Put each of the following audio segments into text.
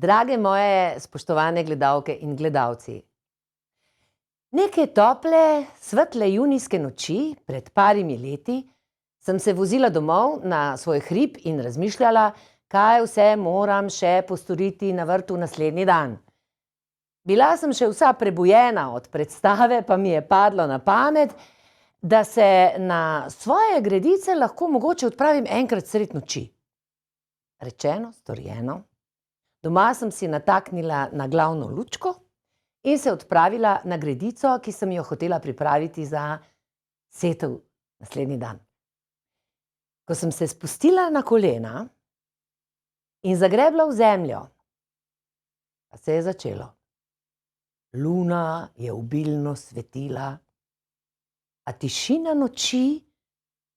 Drage moje spoštovane gledalke in gledalci, neke tople, svetle junijske noči pred parimi leti sem se vozila domov na svoj hrib in razmišljala, kaj vse moram še postoriti na vrtu naslednji dan. Bila sem še vsa prebujena od predstave, pa mi je padlo na pamet, da se na svoje gredice lahko mogoče odpravim enkrat sred noči. Rečeno, storjeno. Doma sem si nataknila na glavno lučko in se odpravila na gredico, ki sem jo hotela pripraviti za setev naslednji dan. Ko sem se spustila na kolena in zagrebla v zemljo, pa se je začelo. Luna je obilno svetila, a tišina noči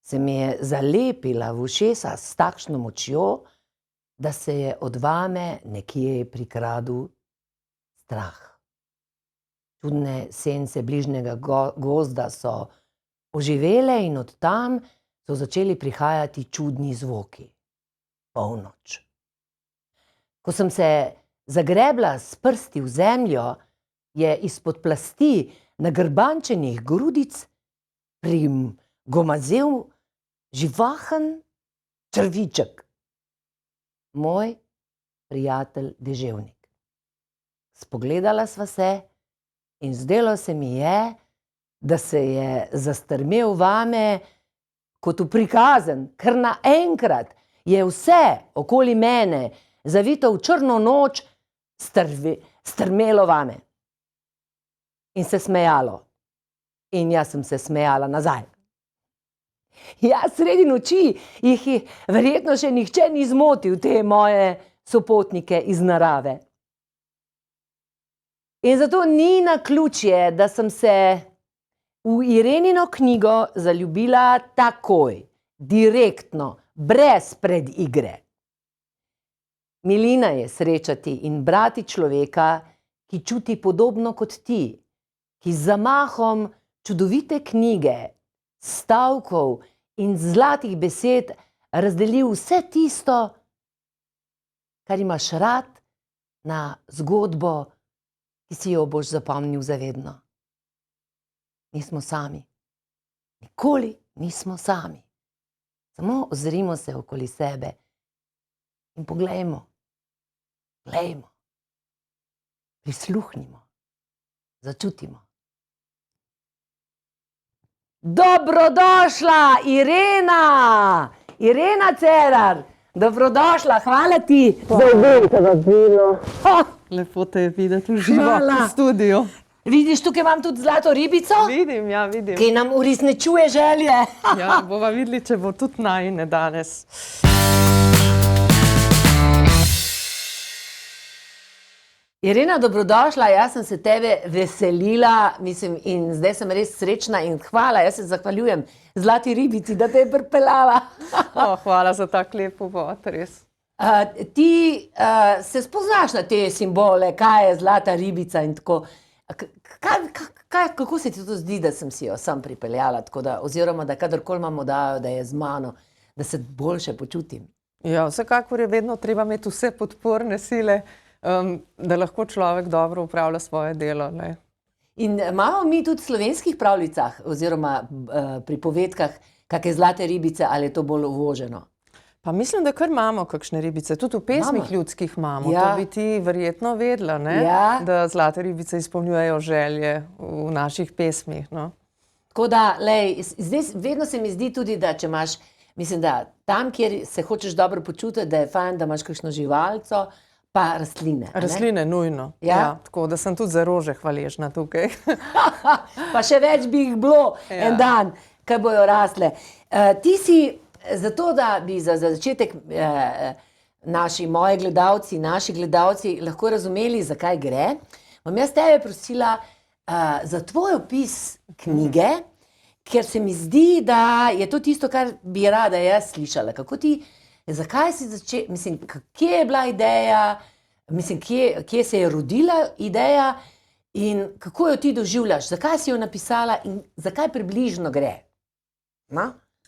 se mi je zalepila v ušesa s takšno močjo, da se je od vame nekje prikradel strah. Čudne sence bližnjega gozda so oživele in od tam so začeli prihajati čudni zvoki. Polnoč. Ko sem se zagrebla s prsti v zemljo, je izpod plasti nagrbančenih grudic prigomazel živahen črviček. Moj prijatelj deževnik. Spogledala sva se in zdelo se mi je, da se je zastrmel vame kot v prikazen, ker naenkrat je vse okoli mene, zavito v črno noč, strmelo vame. In se smejalo. In jaz sem se smejala nazaj. Ja, sredi noči jih verjetno še nihče ni zmotil, te moje sopotnike iz narave. In zato ni naključje, da sem se v Irenino knjigo zaljubila takoj, direktno, brez predigre. Milina je srečati in brati človeka, ki čuti podobno kot ti, ki z zamahom čudovite knjige, stavkov in zlatih besed razdeli vse tisto, kar imaš rad na zgodbo, ki si jo boš zapomnil zavedno. Nismo sami. Nikoli nismo sami. Samo ozrimo se okoli sebe in poglejmo. Glejmo. Prisluhnimo. Začutimo. Dobrodošla, Irena! Irena Cerar, dobrodošla, hvala ti za obisk vabilo. Lepo te je videti v živo v studiu. Vidiš, tukaj imam tudi zlato ribico? Vidim, ja, vidim. Ki nam uresničuje želje. Ja, bova videli, če bo tudi najine danes. Irena, dobrodošla, jaz sem se tebe veselila, mislim, in zdaj sem res srečna in hvala, jaz se zahvaljujem zlati ribici, da te je pripeljala. Hvala za tak lep uvod, res. Ti se spoznaš na te simbole, kaj je zlata ribica in tako. Kako se ti to zdi, da sem si jo sam pripeljala, tako da, oziroma da kadarkoli imamo dajo, da je z mano, da se boljše počutim? Ja, vsekakor je vedno treba imeti vse podporne sile, da lahko človek dobro upravlja svoje delo. Ne? In imamo mi tudi v slovenskih pravljicah oziroma pripovedkah kakšne zlate ribice, ali je to bolj uvoženo? Pa mislim, da kar imamo kakšne ribice, tudi v pesmih ljudskih imamo. Ja. To bi ti verjetno vedela, ne? Ja. Da zlate ribice izpolnjujejo želje v naših pesmih. No? Tako da, lej, zdaj vedno se mi zdi tudi, da če imaš, mislim, da tam, kjer se hočeš dobro počutiti, da je fajn, da imaš kakšno živalco, pa rastline. Rastline, nujno. Ja? Ja, tako da sem tudi za rože hvaležna tukaj. Pa še več bi jih bilo en dan, kaj bojo rasle. Ti si zato, da bi za začetek moji gledalci lahko razumeli, zakaj gre, bom jaz tebe prosila za tvoj opis knjige, ker se mi zdi, da je to tisto, kar bi rada jaz slišala. Kako ti, zakaj si začela, mislim, kje je bila ideja, mislim, kje se je rodila ideja in kako jo ti doživljaš, zakaj si jo napisala in zakaj približno gre?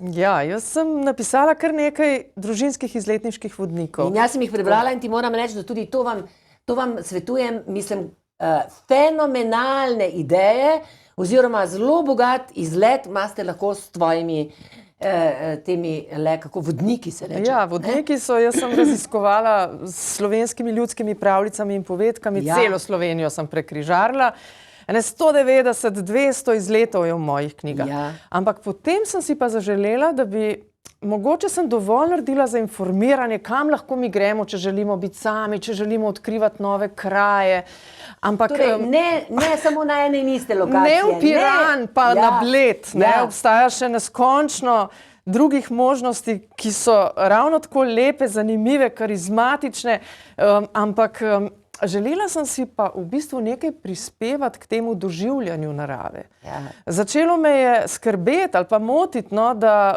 Ja, jaz sem napisala kar nekaj družinskih izletniških vodnikov. In jaz sem jih prebrala in ti moram reči, da tudi to vam to vam svetujem, mislim, fenomenalne ideje oziroma zelo bogat izlet imate lahko s tvojimi temi kako vodniki se reče. Ja, vodniki so, jaz sem raziskovala s slovenskimi ljudskimi pravljicami in povedkami, celo Slovenijo sem prekrižarila. 190, 200 izletov je v mojih knjigah. Ampak potem sem si pa zaželela, da bi mogoče sem dovolj naredila za informiranje, kam lahko mi gremo, če želimo biti sami, če želimo odkrivati nove kraje. Ampak, torej, ne samo na ene in iste lokacije. Ne v Piran, pa na Bled. Obstaja še neskončno drugih možnosti, ki so ravno tako lepe, zanimive, karizmatične, ampak želela sem si pa v bistvu nekaj prispevati k temu doživljanju narave. Začelo me je skrbeti ali pa motiti, da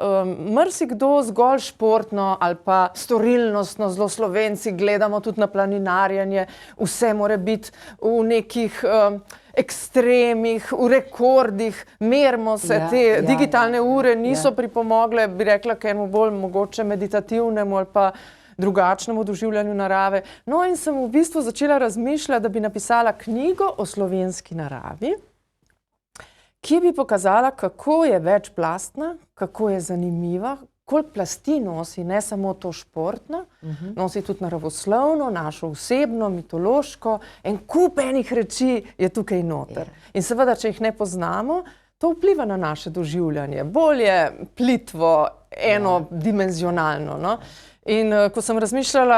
marsikdo zgolj športno ali pa storilnostno, zelo Slovenci gledamo tudi na planinarjenje, vse mora biti v nekih ekstremih, v rekordih, merimo se, te digitalne ure niso pripomogle, bi rekla, k enemu bolj mogoče meditativnemu ali pa drugačnemu doživljanju narave. No in sem v bistvu začela razmišljati, da bi napisala knjigo o slovenski naravi, ki bi pokazala, kako je večplastna, kako je zanimiva, koliko plasti nosi, ne samo to športno, nosi tudi naravoslovno, našo osebno, mitološko, en kup enih reči je tukaj noter. In seveda, če jih ne poznamo, to vpliva na naše doživljanje. Bolj je plitvo, enodimenzionalno, no. In ko sem razmišljala,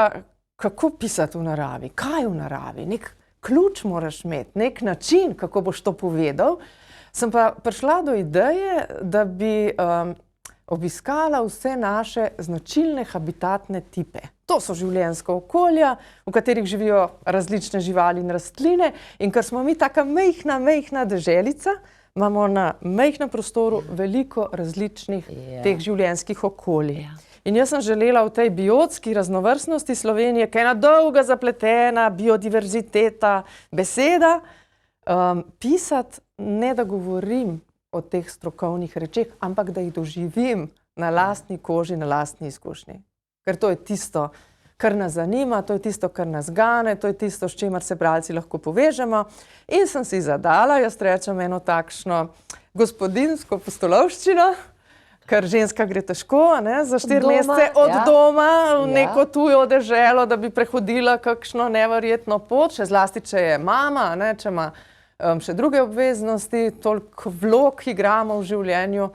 kako pisati v naravi, kaj v naravi, nek ključ moraš imeti, nek način, kako boš to povedal, sem pa prišla do ideje, da bi obiskala vse naše značilne habitatne tipe. To so življenjska okolja, v katerih živijo različne živali in rastline, in ker smo mi taka majhna deželica, imamo na majhnem prostoru veliko različnih teh življenjskih okolij. In jaz sem želela v tej biotski raznovrstnosti Slovenije, ki je ena dolga, zapletena biodiverziteta beseda, pisati, ne da govorim o teh strokovnih rečeh, ampak da jih doživim na lastni koži, na lastni izkušnji. Ker to je tisto, kar nas zanima, to je tisto, kar nas gane, to je tisto, s čimer se bralci lahko povežemo. In sem si zadala, jaz rečem, eno takšno gospodinjsko pustolovščino, ker ženska gre težko, za 4 mesece od doma v neko tujo deželo, da bi prehodila kakšno neverjetno pot, še zlasti, če je mama, če ima še druge obveznosti, toliko vlog igramo v življenju.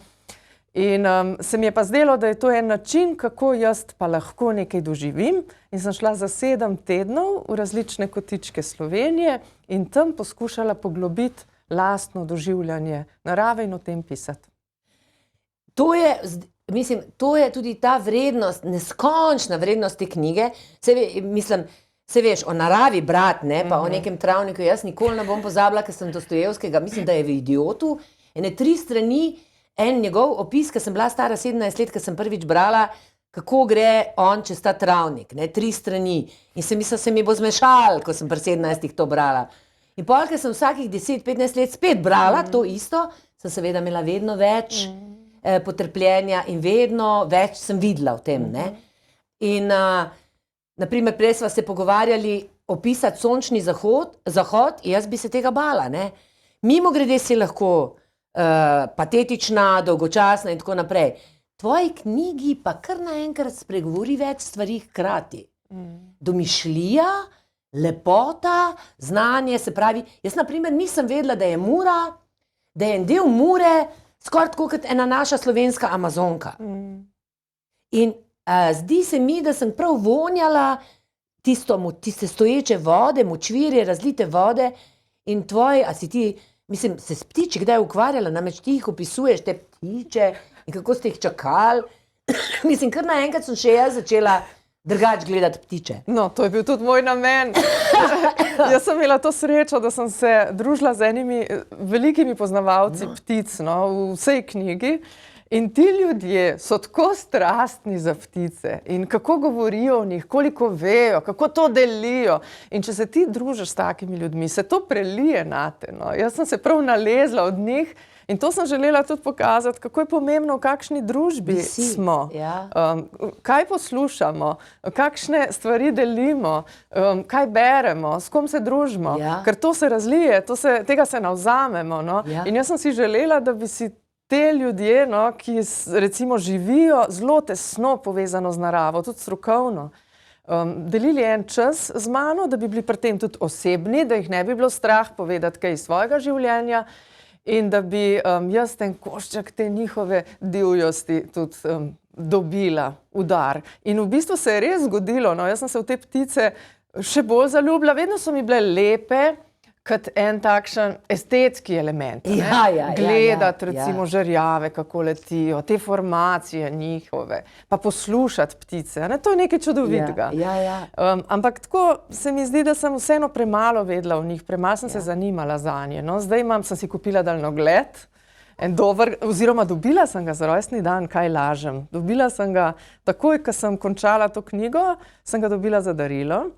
In se mi je pa zdelo, da je to en način, kako jaz pa lahko nekaj doživim. In sem šla za 7 tednov v različne kotičke Slovenije in tam poskušala poglobiti lastno doživljanje narave in o tem pisati. To je, mislim, to je tudi ta vrednost, neskončna vrednost te knjige. Se veš, o naravi brat, pa o nekem travniku, jaz nikoli ne bom pozabila, ker sem Dostojevskega, mislim, da je v Idiotu, ene 3 strani, en njegov opis, ker sem bila stara 17 let, ker sem prvič brala, kako gre on čez ta travnik, 3 strani. In sem mislila, se mi bo zmešal, ko sem pri 17 to brala. In pol, ker sem vsakih 10-15 let spet brala to isto, sem seveda imela vedno več potrpljenja in vedno več sem videla v tem. In naprimer, prej sva se pogovarjali opisati sončni zahod, jaz bi se tega bala. Mimogrede si lahko patetična, dolgočasna in tako naprej. Tvoji knjigi pa kar naenkrat spregovori več stvari hkrati. Domišljija, lepota, znanje, se pravi, jaz naprimer nisem vedela, da je Mura, da je en del Mure skoraj tako kot ena naša slovenska Amazonka. In zdi se mi, da sem prav vonjala tiste stoječe vode, močvirje, razlite vode in tvoji, a si ti, mislim, se s ptiči kdaj ukvarjala, namreč ti jih opisuješ, te ptiče in kako ste jih čakali. Mislim, kar naenkrat sem še jaz začela drugače gledati ptiče. No, to je bil tudi moj namen. Jaz sem imela to srečo, da sem se družila z enimi velikimi poznavalci ptic, v vsej knjigi. In ti ljudje so tako strastni za ptice in kako govorijo o njih, koliko vejo, kako to delijo. In če se ti družiš s takimi ljudmi, se to prelije nate. Jaz sem se prav nalezla od njih In to sem želela tudi pokazati, kako je pomembno, v kakšni družbi smo, kaj poslušamo, kakšne stvari delimo, kaj beremo, s kom se družimo, ker to se razlije, tega se navzamemo. No? In jaz sem si želela, da bi si te ljudje, no, ki recimo živijo zelo tesno povezano z naravo, tudi strokovno, delili en čas z mano, da bi bili pri tem tudi osebni, da jih ne bi bilo strah povedati kaj iz svojega življenja in da bi jaz ten košček te njihove divjosti tudi dobila udar. In v bistvu se je res zgodilo, no, jaz sem se v te ptice še bolj zaljubila, vedno so mi bile lepe, kot en takšen estetski element. Gledati recimo žerjave, kako letijo, te formacije njihove, pa poslušati ptice. Ne? To je nekaj čudovitega. Ampak tako se mi zdi, da sem vseeno premalo vedela o njih, premalo sem se zanimala zanje. No? Zdaj sem si kupila daljnogled, oziroma dobila sem ga za rojstni dan, kaj lažem. Dobila sem ga takoj, ko sem končala to knjigo, sem ga dobila za darilo.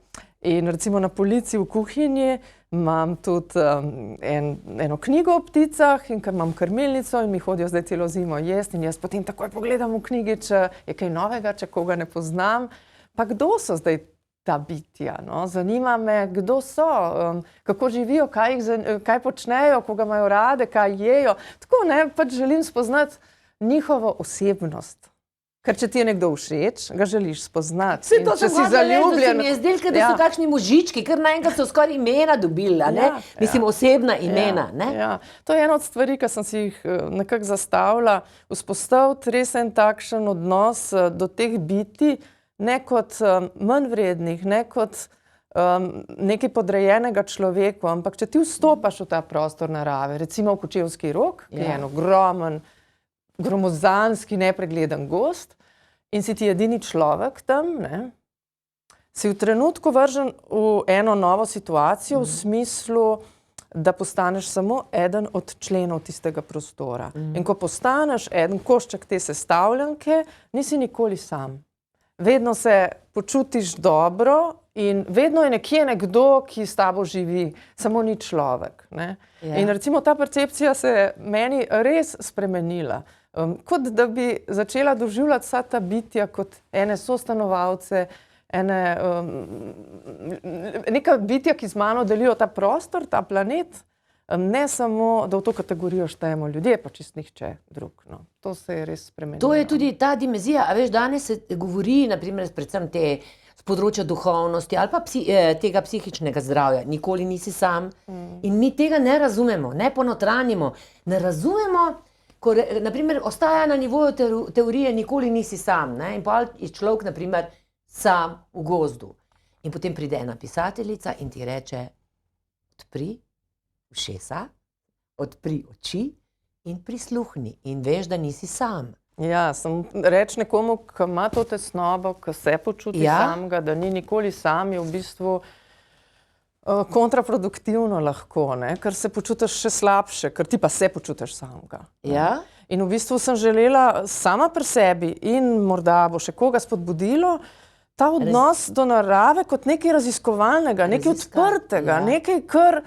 In recimo na polici v kuhinji imam tudi eno knjigo o pticah in ker imam krmilnico in mi hodijo zdaj celo zimo jesti in jaz potem takoj pogledam v knjigi, če je kaj novega, če koga ne poznam. Pa kdo so zdaj ta bitja? No? Zanima me, kdo so, kako živijo, kaj počnejo, koga imajo rade, kaj jejo. Tako ne, pač želim spoznati njihovo osebnost. Ker če ti je nekdo všeč, ga želiš spoznati. Vse to sem hodila reči, da se mi je zdelo, da so kakšni možički, ker naenkrat so skoraj imena dobili, mislim, osebna imena. To je ena od stvari, ki sem si jih nekako zastavila, vzpostaviti res en takšen odnos do teh bitij, ne kot manj vrednih, ne kot nekaj podrejenega človeku, ampak če ti vstopaš v ta prostor narave, recimo v Kočevski Rog, ki je en ogromen, gromozanski, nepregleden gozd in si ti edini človek tam, ne, si v trenutku vržen v eno novo situacijo v smislu, da postaneš samo eden od členov tistega prostora. In ko postaneš eden košček te sestavljanke, nisi nikoli sam. Vedno se počutiš dobro in vedno je nekje nekdo, ki s tabo živi, samo ni človek. Ne? In recimo ta percepcija se je meni res spremenila. Kot da bi začela doživljati vsa ta bitja kot ene sostanovalce, neka bitja, ki z mano delijo ta prostor, ta planet, ne samo, da v to kategorijo štejemo ljudje, pa čist nihče drug. No. To se je res spremenilo. To je tudi ta dimenzija, a veš, danes se govori, naprimer, predvsem te z področja duhovnosti ali pa tega psihičnega zdravja. Nikoli nisi sam. In mi tega ne razumemo, ne ponotranjimo, ne razumemo, ko naprimer ostaja na nivoju teorije nikoli nisi sam, ne? In pa je človek, naprimer, sam v gozdu. In potem pride ena pisateljica in ti reče, odpri ušesa, odpri oči in prisluhni in veš, da nisi sam. Ja, reč nekomu, ki ima to tesnobo, ki se počuti samega, da ni nikoli sam, je v bistvu kontraproduktivno lahko, ne? Ker se počutiš še slabše, ker ti pa se počutiš samega. In v bistvu sem želela sama pri sebi in morda bo še koga spodbudilo ta odnos do narave kot nekaj raziskovalnega, nekaj odprtega, nekaj, kar,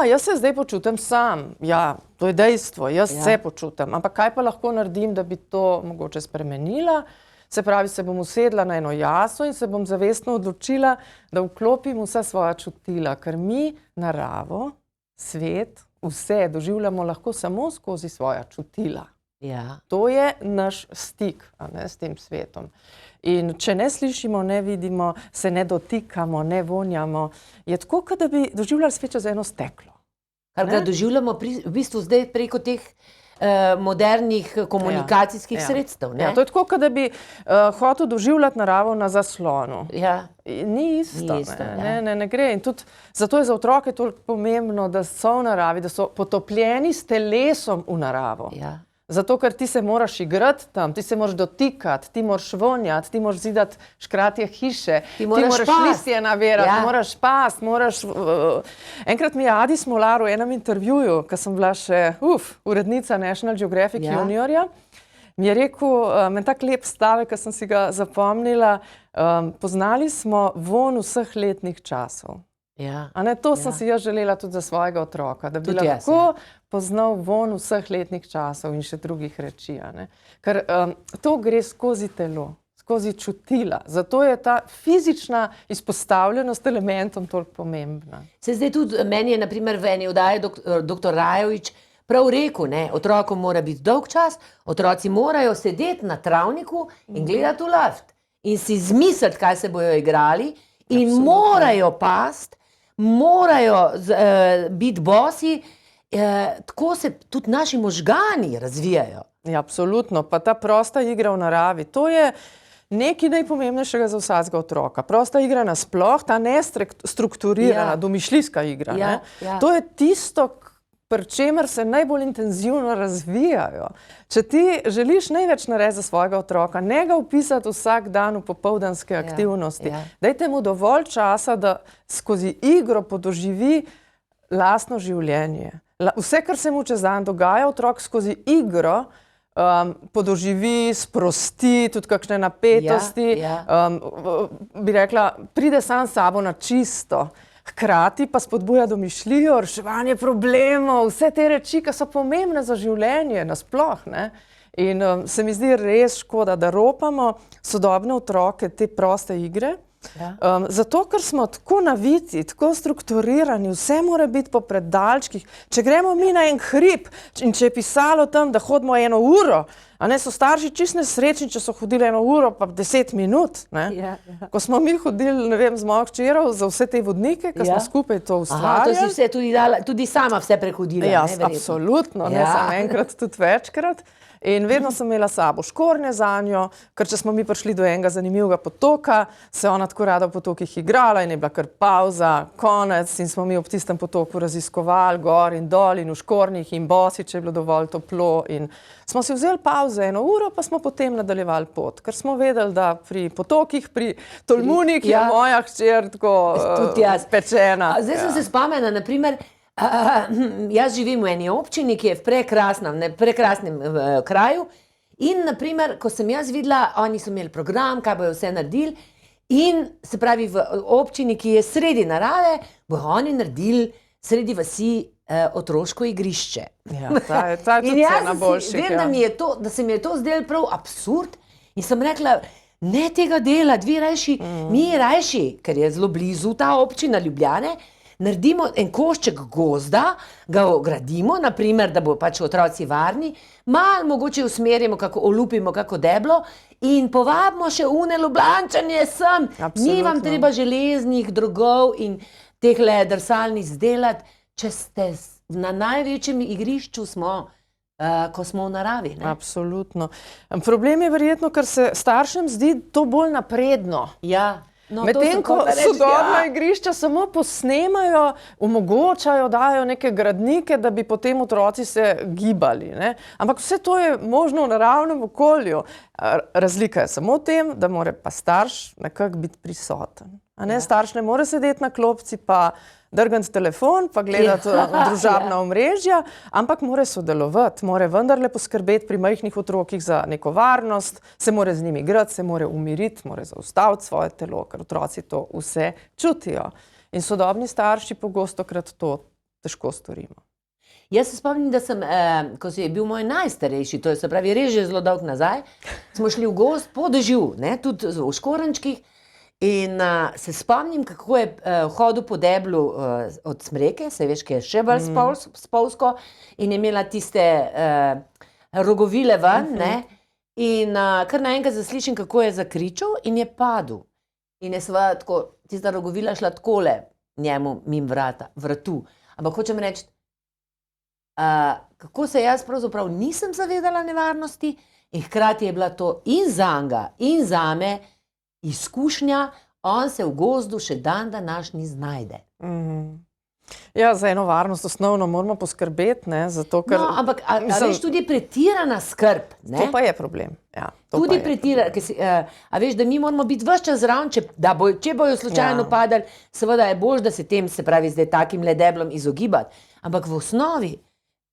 jaz se zdaj počutim sam. Ja, to je dejstvo, jaz se počutim. Ampak kaj pa lahko naredim, da bi to mogoče spremenila? Se pravi, se bom usedla na eno jaso in se bom zavestno odločila, da vklopim vsa svoja čutila, ker mi naravo, svet, vse doživljamo lahko samo skozi svoja čutila. To je naš stik s tem svetom. In če ne slišimo, ne vidimo, se ne dotikamo, ne vonjamo, je tako, kot da bi doživljali svet čez eno steklo. Kar ga doživljamo v bistvu zdaj preko teh modernih komunikacijskih sredstev. To je tako, kot da bi hotel doživljati naravo na zaslonu. Ni isto. Ne gre. In tudi zato je za otroke toliko pomembno, da so v naravi, da so potopljeni s telesom v naravo. Zato, ker ti se moraš igrati tam, ti se moraš dotikati, ti moraš vonjati, ti moraš zidati škratje hiše, ti moraš listje navirati, ti moraš past, Enkrat mi je Adi Smolar v enem intervjuju, ko sem bila še urednica National Geographic Juniorja, mi je rekel, men tak lep stavek, ko sem si ga zapomnila, poznali smo von vseh letnih časov. To sem si jaz želela tudi za svojega otroka, da bi lahko poznal von vseh letnih časov in še drugih reči. Ker to gre skozi telo, skozi čutila. Zato je ta fizična izpostavljenost elementom toliko pomembna. Se zdaj tudi, meni je naprimer v eni oddaji dr. Rajovič prav rekel, ne, otrokom mora biti dolg čas, otroci morajo sedeti na travniku in gledati v luft in si izmisliti, kaj se bojo igrali in morajo pasti, morajo biti bosi, tako se tudi naši možgani razvijajo. Ja, absolutno, pa ta prosta igra v naravi, to je nekaj najpomembnejšega za vsakega otroka. Prosta igra nasploh, ta nestrukturirana, domišljijska igra. To je tisto, pri čemer se najbolj intenzivno razvijajo. Če ti želiš največ narediti za svojega otroka, ne ga vpisati vsak dan v popoldanske aktivnosti. Dajte mu dovolj časa, da skozi igro podoživi lastno življenje. Vse, kar se mu čez dan dogaja, otrok skozi igro podoživi, sprosti, tudi kakšne napetosti. Bi rekla, pride sam s sabo na čisto. Hkrati pa spodbuja domišljijo, reševanje problemov, vse te reči, ki so pomembne za življenje nasploh. In se mi zdi res škoda, da ropamo sodobne otroke te proste igre. Zato, ker smo tako naviti, tako strukturirani, vse mora biti po predalčkih. Če gremo mi na en hrib in če je pisalo tam, da hodimo 1 uro, so starši čisto nesrečni, če so hodili 1 uro pa 10 minut. Ko smo mi hodili, ne vem, z mojo hčerjo za vse te vodnike, ki smo skupaj to ustvarjali. To si vse tudi sama vse prehodila. Ja, absolutno, ne samo enkrat, tudi večkrat. In vedno sem imela sabo škornje zanjo, ker če smo mi prišli do enega zanimivega potoka, se ona tako rada v potokih igrala in je bila kar pauza, konec in smo mi ob tistem potoku raziskovali gor in dol in v škornjih in bosi, če je bilo dovolj toplo. In smo si vzeli pauzo 1 uro, pa smo potem nadaljevali pot, ker smo vedeli, da pri potokih, pri Tolmunih je moja hčer tako pečena. Zdaj sem se spomnila, naprimer, jaz živim v eni občini, ki je v prekrasnem kraju in naprimer, ko sem jaz videla, oni so imeli program, kaj bojo vse naredili in se pravi v občini, ki je sredi narave, bojo oni naredili sredi vasi otroško igrišče. Ja, ta je tudi cena boljših. In jaz vem, da se mi je to zdelo prav absurd in sem rekla, ne tega dela, mi rajši, ker je zelo blizu ta občina Ljubljane, naredimo en košček gozda, ga ogradimo, naprimer, da bo pač otroci varni, malo mogoče usmerimo, olupimo kako deblo in povabimo še une Ljubljančane sem. Ni vam treba železnih drogov in tehle drsalnic delati, če ste na največjem igrišču smo, ko smo v naravi. Absolutno. Problem je verjetno, ker se staršem zdi to bolj napredno. Ja. Medtem ko sodobna igrišča samo posnemajo, omogočajo, dajo neke gradnike, da bi potem otroci se gibali. Ampak vse to je možno v naravnem okolju. Razlika je samo v tem, da mora pa starš nekako biti prisoten. Starš ne more sedeti na klopci pa drgati telefon, pa gledati družabna omrežja, ampak mora sodelovati, mora vendarle poskrbeti pri majhnih otrokih za neko varnost, se mora z njimi igrati, se mora umiriti, mora zaustaviti svoje telo, ker otroci to vse čutijo. In sodobni starši pogostokrat to težko storimo. Jaz se spomnim, da sem, ko je bil moj najstarejši, to je se pravi res že zelo dolgo nazaj, smo šli v gozd po dežju, tudi v Škorenčkih, in se spomnim, kako je hodil po deblu od smreke, se veš, ki je še bolj spolsko in je imela tiste rogovile ven, in kar naenkrat zaslišim, kako je zakričal in je padel. In je seveda tako, tista rogovila šla takole njemu mimo vratu. Ampak hočem reči, kako se jaz pravzaprav nisem zavedala nevarnosti in hkrati je bila to in zanga in zame izkušnja, on se v gozdu še dan današnji znajde. Ja, za eno varnost osnovno moramo poskrbeti, zato ker... No, ampak veš, tudi pretirana skrb. To pa je problem. Tudi pretirana, a veš, da mi moramo biti ves čas zraven, če bojo slučajno padali, seveda je bolj, da se tem, se pravi, zdaj takim ledeblom izogibati. Ampak v osnovi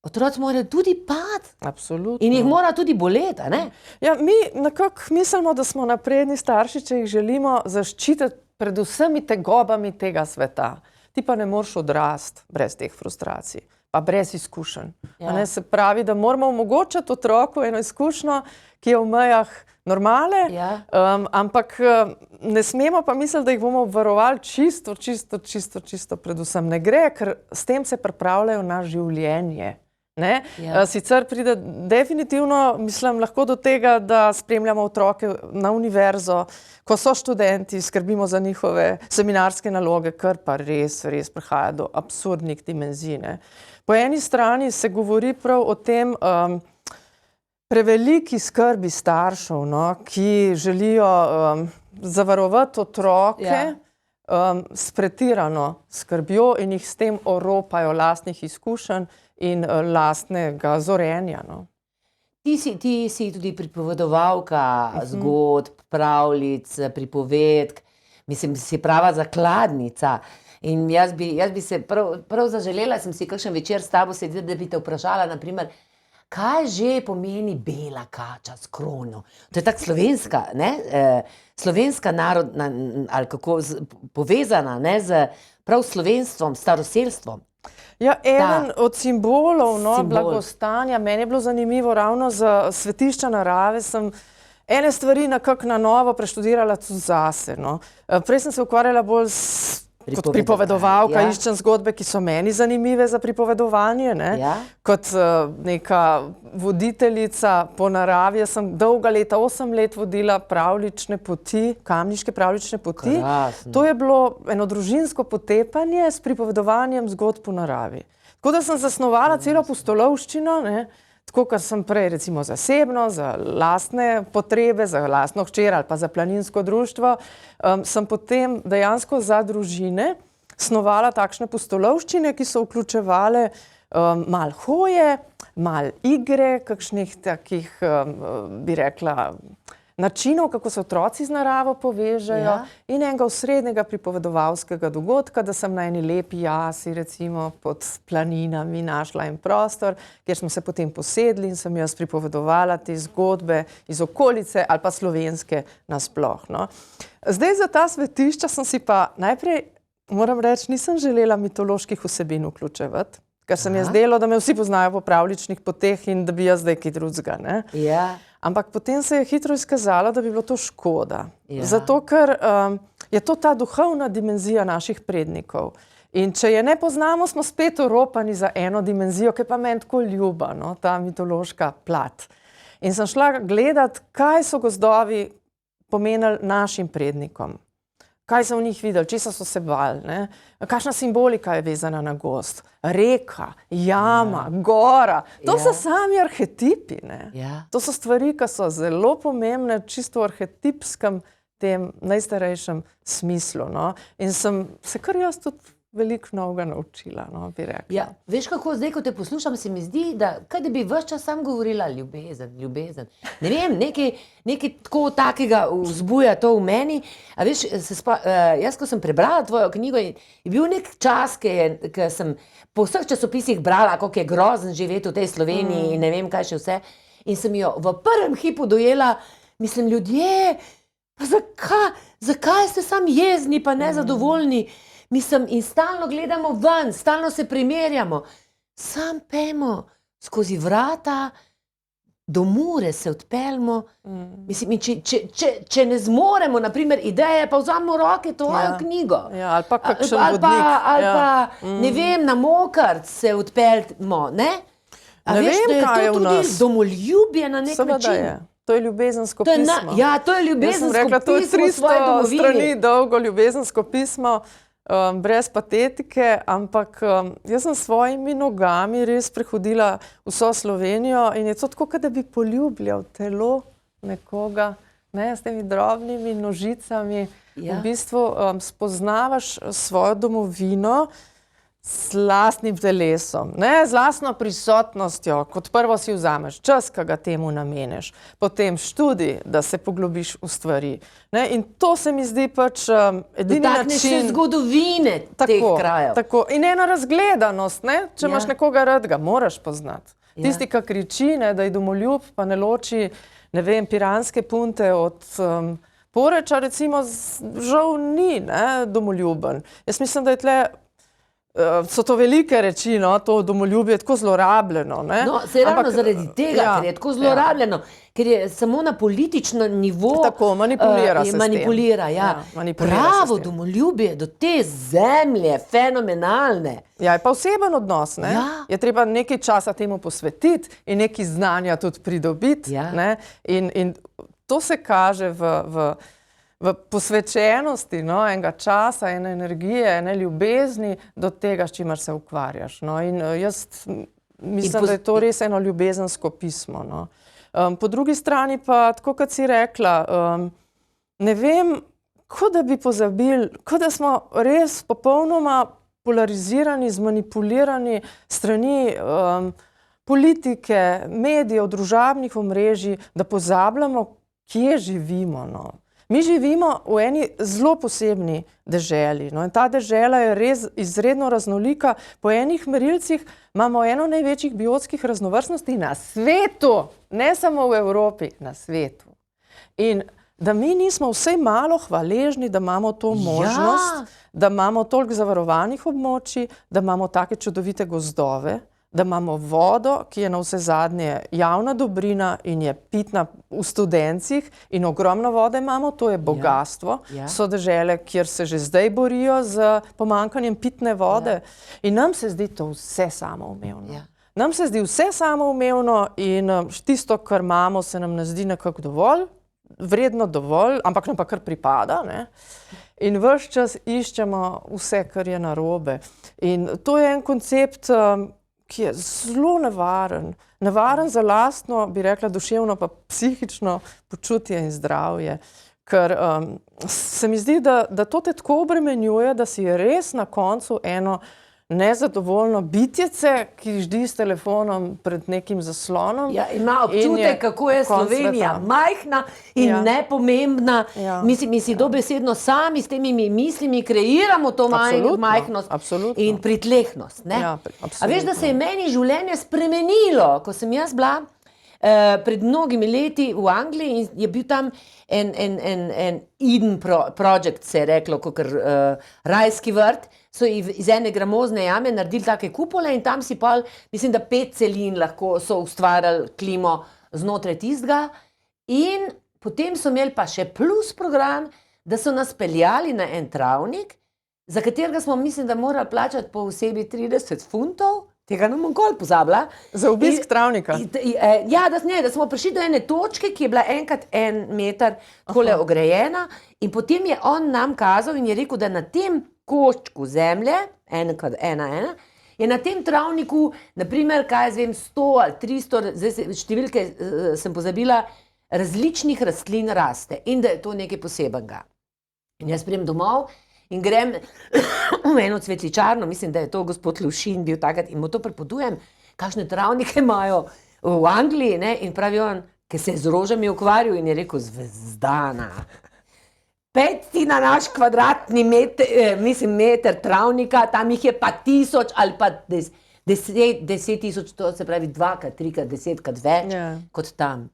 otroci morajo tudi padati. Absolutno. In jih mora tudi boleti, ne? Ja, mi nekako mislimo, da smo napredni starši, če jih želimo zaščititi pred vsemi tegobami tega sveta. Ti pa ne moreš odrasti brez teh frustracij. pa brez izkušenj. Ja. Ne, se pravi, da moramo omogočiti otroku eno izkušnjo, ki je v mejah normale, Ja. ampak ne smemo pa misliti, da jih bomo obvarovali čisto, predvsem ne gre, ker s tem se pripravljajo na življenje. Ne? Ja. Sicer pride definitivno, mislim, lahko do tega, da spremljamo otroke na univerzo, ko so študenti, skrbimo za njihove seminarske naloge, kar pa res prihaja do absurdnih dimenzij. Ne? Po eni strani se govori prav o tem preveliki skrbi staršev, no, ki želijo zavarovati otroke s pretirano skrbjo in jih s tem oropajo lastnih izkušenj in lastnega zorenja. No. Ti si tudi pripovedovalka zgodb, pravljic, pripovedk, mislim, si prava zakladnica. In jaz bi se prav zaželela, sem si kakšen večer s tabo sedela, da bi te vprašala, naprimer, kaj že pomeni bela kača s krono? To je tako slovenska, ne? Slovenska narodna, ali kako povezana, ne, z prav slovenstvom, staroselstvom. Ja, eden od simbolov, blagostanja. Meni je bilo zanimivo ravno za svetišča narave. Sem ene stvari nekako na novo preštudirala tudi zase. No. Prej sem se ukvarjala bolj kot pripovedovalka, iščem zgodbe, ki so meni zanimive za pripovedovanje. Ne. Kot neka voditeljica po naravi. Jaz sem dolga leta, 8 let vodila pravljične poti, kamniške pravljične poti. Krasno. To je bilo eno družinsko potepanje s pripovedovanjem zgodb po naravi. Tako da sem zasnovala celo pustolovščino, ne, tako kar sem prej recimo zasebno, za lastne potrebe, za lastno hčer ali pa za planinsko društvo, sem potem dejansko za družine snovala takšne pustolovščine, ki so vključevale malo hoje, malo igre, kakšnih takih, bi rekla, načinov, kako se otroci z naravo povežejo in enega osrednjega pripovedovalskega dogodka, da sem na eni lepi jasi, recimo pod planinami, našla en prostor, kjer smo se potem posedli in sem jaz pripovedovala te zgodbe iz okolice ali pa slovenske nasploh. No. Zdaj za ta svetišča sem si pa najprej, moram reči, nisem želela mitoloških vsebin vključevati, ker se mi je zdelo, da me vsi poznajo po pravljičnih poteh in da bi jaz zdaj kaj drugega. Ja. Ampak potem se je hitro izkazalo, da bi bilo to škoda. Zato, ker je to ta duhovna dimenzija naših prednikov. In če je ne poznamo, smo spet oropani za eno dimenzijo, ki je pa meni tako ljuba, no, ta mitološka plat. In sem šla gledati, kaj so gozdovi pomenili našim prednikom. Kaj so v njih videli, česa so se bali, ne? Kakšna simbolika je vezana na gozd. Reka, jama, gora, to so sami arhetipi. Ne? To so stvari, ki so zelo pomembne, čisto v arhetipskem tem najstarejšem smislu. No? In sem se kar jaz tudi veliko novega naučila, no, bi rekla. Ja, veš kako, zdaj, ko te poslušam, se mi zdi, da kaj da bi ves čas sam govorila ljubezen. Ne vem, nekaj tako takega vzbuja to v meni. A veš, jaz, ko sem prebrala tvojo knjigo, je bil nek čas, ki sem po vseh časopisih brala, kako je grozen živeti v tej Sloveniji in ne vem, kaj še vse. In sem jo v prvem hipu dojela, mislim, ljudje, pa zakaj ste sam jezni, pa nezadovoljni? Mislim, in stalno gledamo ven, stalno se primerjamo. Sam pejmo skozi vrata, do Mure se odpeljmo. Mislim, če ne zmoremo, naprimer, ideje, pa vzamemo v roke tvojo knjigo. Ja, ali pa kakšen vodnik. Ali pa, ne vem, na Mokart se odpeljmo, ne? A ne veš, vem, kaj je v nas. to je tudi domoljubje na nek način. Seveda je. To je ljubezensko pismo. Ja, to je ljubezensko pismo v svoji domovini. To je 300 strani dolgo ljubezensko pismo. Brez patetike, ampak jaz sem s svojimi nogami res prehodila vso Slovenijo in je to tako, da bi poljubljal telo nekoga, ne, s temi drobnimi nožicami. V bistvu spoznavaš svojo domovino s lastnim telesom, ne, z lastno prisotnostjo. Kot prvo si vzameš čas, ki ga temu nameniš, potem študij, da se poglobiš v stvari. Ne, in to se mi zdi pač edini način. Dotakneš se zgodovine teh krajev. Tako. In ena razgledanost, ne, če imaš nekoga rad, ga moraš poznati. Tisti, ki kriči, ne, da je domoljub, pa ne loči, ne vem, Piranske punte od Poreča, recimo, žal ni, ne, domoljuben. Jaz mislim, da je tle so to velike reči, no, to domoljubje je tako zlorabljeno. Ne? No, se ravno zaradi tega, ker je tako zlorabljeno, ker je samo na politično nivo tako, manipulira se manipulira, s tem. ja. Pravo domoljubje do te zemlje, fenomenalne. Ja, je pa oseben odnos, ne? Ja. Je treba nekaj časa temu posvetiti in nekaj znanja tudi pridobiti, ne? In to se kaže v posvečenosti, no, enega časa, ene energije, ene ljubezni do tega, s čimer se ukvarjaš. No. In jaz mislim, da je to res eno ljubezensko pismo. No. Po drugi strani pa, tako kot si rekla, ne vem, kot da bi pozabili, kot da smo res popolnoma polarizirani, zmanipulirani strani politike, medijev, družabnih omrežij, da pozabljamo, kje živimo. No. Mi živimo v eni zelo posebni deželi, no, in ta dežela je res izredno raznolika. Po enih merilcih imamo eno največjih biotskih raznovrstnosti na svetu, ne samo v Evropi, na svetu. In da mi nismo vsej malo hvaležni, da imamo to možnost, da imamo toliko zavarovanih območij, da imamo take čudovite gozdove, da imamo vodo, ki je na vse zadnje javna dobrina in je pitna v Studencih in ogromno vode imamo, to je bogatstvo. So dežele, kjer se že zdaj borijo z pomanjkanjem pitne vode in nam se zdi to vse samoumevno. Nam se zdi vse samoumevno in tisto, kar imamo, se nam ne zdi nekako dovolj, vredno dovolj, ampak nam pa kar pripada, ne? In ves čas iščemo vse, kar je narobe. In to je en koncept, ki je zelo nevaren. Nevaren za lastno, bi rekla, duševno pa psihično počutje in zdravje. Ker se mi zdi, da to te tako obremenjuje, da si res na koncu eno nezadovoljno bitjece, ki ždi s telefonom pred nekim zaslonom. Ja, ima občutek, kako je Slovenija majhna in nepomembna. Mi si dobesedno sami s temi mislimi kreiramo to majhnost in pritlehnost. A veš, da se je meni življenje spremenilo, ko sem jaz bila pred mnogimi leti v Angliji in je bil tam en Eden Project, se je reklo, kakor rajski vrt, so iz ene gramozne jame naredili take kupole in tam si pol, mislim, da 5 celin lahko so ustvarjali klimo znotraj tistega in potem so imeli pa še plus program, da so nas peljali na en travnik, za katerega smo, mislim, da morali plačati po osebi 30 funtov, tega ne bom nikoli pozabila. Za obisk travnika? Ja, da smo prišli do ene točke, ki je bila enkrat 1 meter takole ogrejena in potem je on nam kazal in je rekel, da na tem koščku zemlje, 1x1, je na tem travniku, naprimer, kaj jaz vem, 100 ali 300, zdaj številke sem pozabila, različnih rastlin raste in da je to nekaj posebenega. In jaz pridem domov in grem v eno cvetličarno, mislim, da je to gospod Lušin bil takrat in mu to prepodujem, kakšne travnike imajo v Angliji, ne, in pravi on, ki se je z rožami ukvarjal in je rekel, Zvezdana, 5 ti na naš kvadratni meter travnika, tam jih je pa 1000 ali pa 10.000, to se pravi 2x, 3x, 10x več kot tam.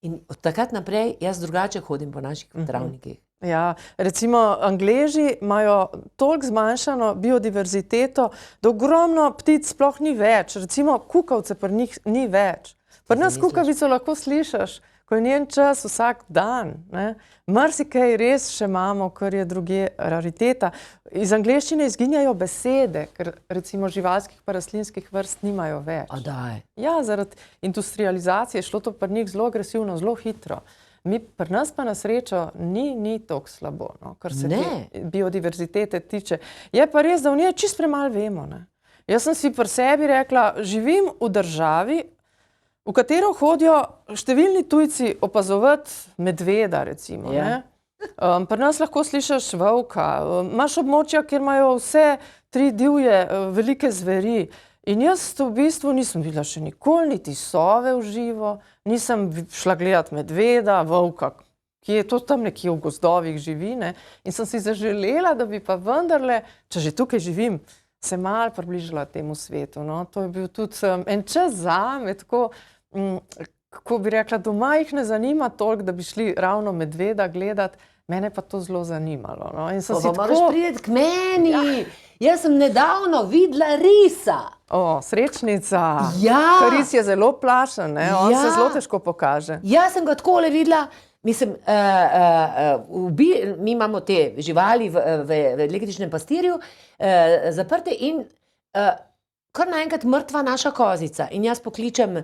In od takrat naprej jaz drugače hodim po naših travnikih. Ja, recimo Angleži imajo toliko zmanjšano biodiverziteto, da ogromno ptic sploh ni več. Recimo kukavce pri njih ni več. Pri nas kukavico lahko slišiš, ko je njen čas vsak dan. Marsikaj res še imamo, kar je druge rariteta. Iz angleščine izginjajo besede, ker recimo živalskih pa rastlinskih vrst nimajo več. A daj. Ja, zaradi industrializacije je šlo to pri njih zelo agresivno, zelo hitro. Pri nas pa na srečo ni toliko slabo, no, kar se te biodiverzitete tiče. Je pa res, da v njej čisto premalo vemo. Ne. Jaz sem si pri sebi rekla, živim v državi, v katero hodijo številni tujci opazovati medveda, recimo. Ne. Pri nas lahko slišiš volka, imaš območja, kjer imajo vse 3 divje velike zveri. In jaz v bistvu nisem videla še nikoli niti sove v živo, nisem šla gledati medveda, volka, ki je to tam nekje v gozdovih živi, ne. In sem si zaželela, da bi pa vendarle, če že tukaj živim, se malo približala temu svetu. No. To je bil tudi en čas zame, tako, kako bi rekla, doma jih ne zanima toliko, da bi šli ravno medveda gledati. Mene pa to zelo zanimalo. No? In sem si Moraš priti k meni. Jaz sem nedavno videla risa. O, srečnica. Ja. Ker ris je zelo plašen, ne? On se zelo težko pokaže. Jaz sem ga takole videla. Mislim, mi imamo te živali v električnem pastirju zaprte in kar naenkrat mrtva naša kozica. In jaz pokličem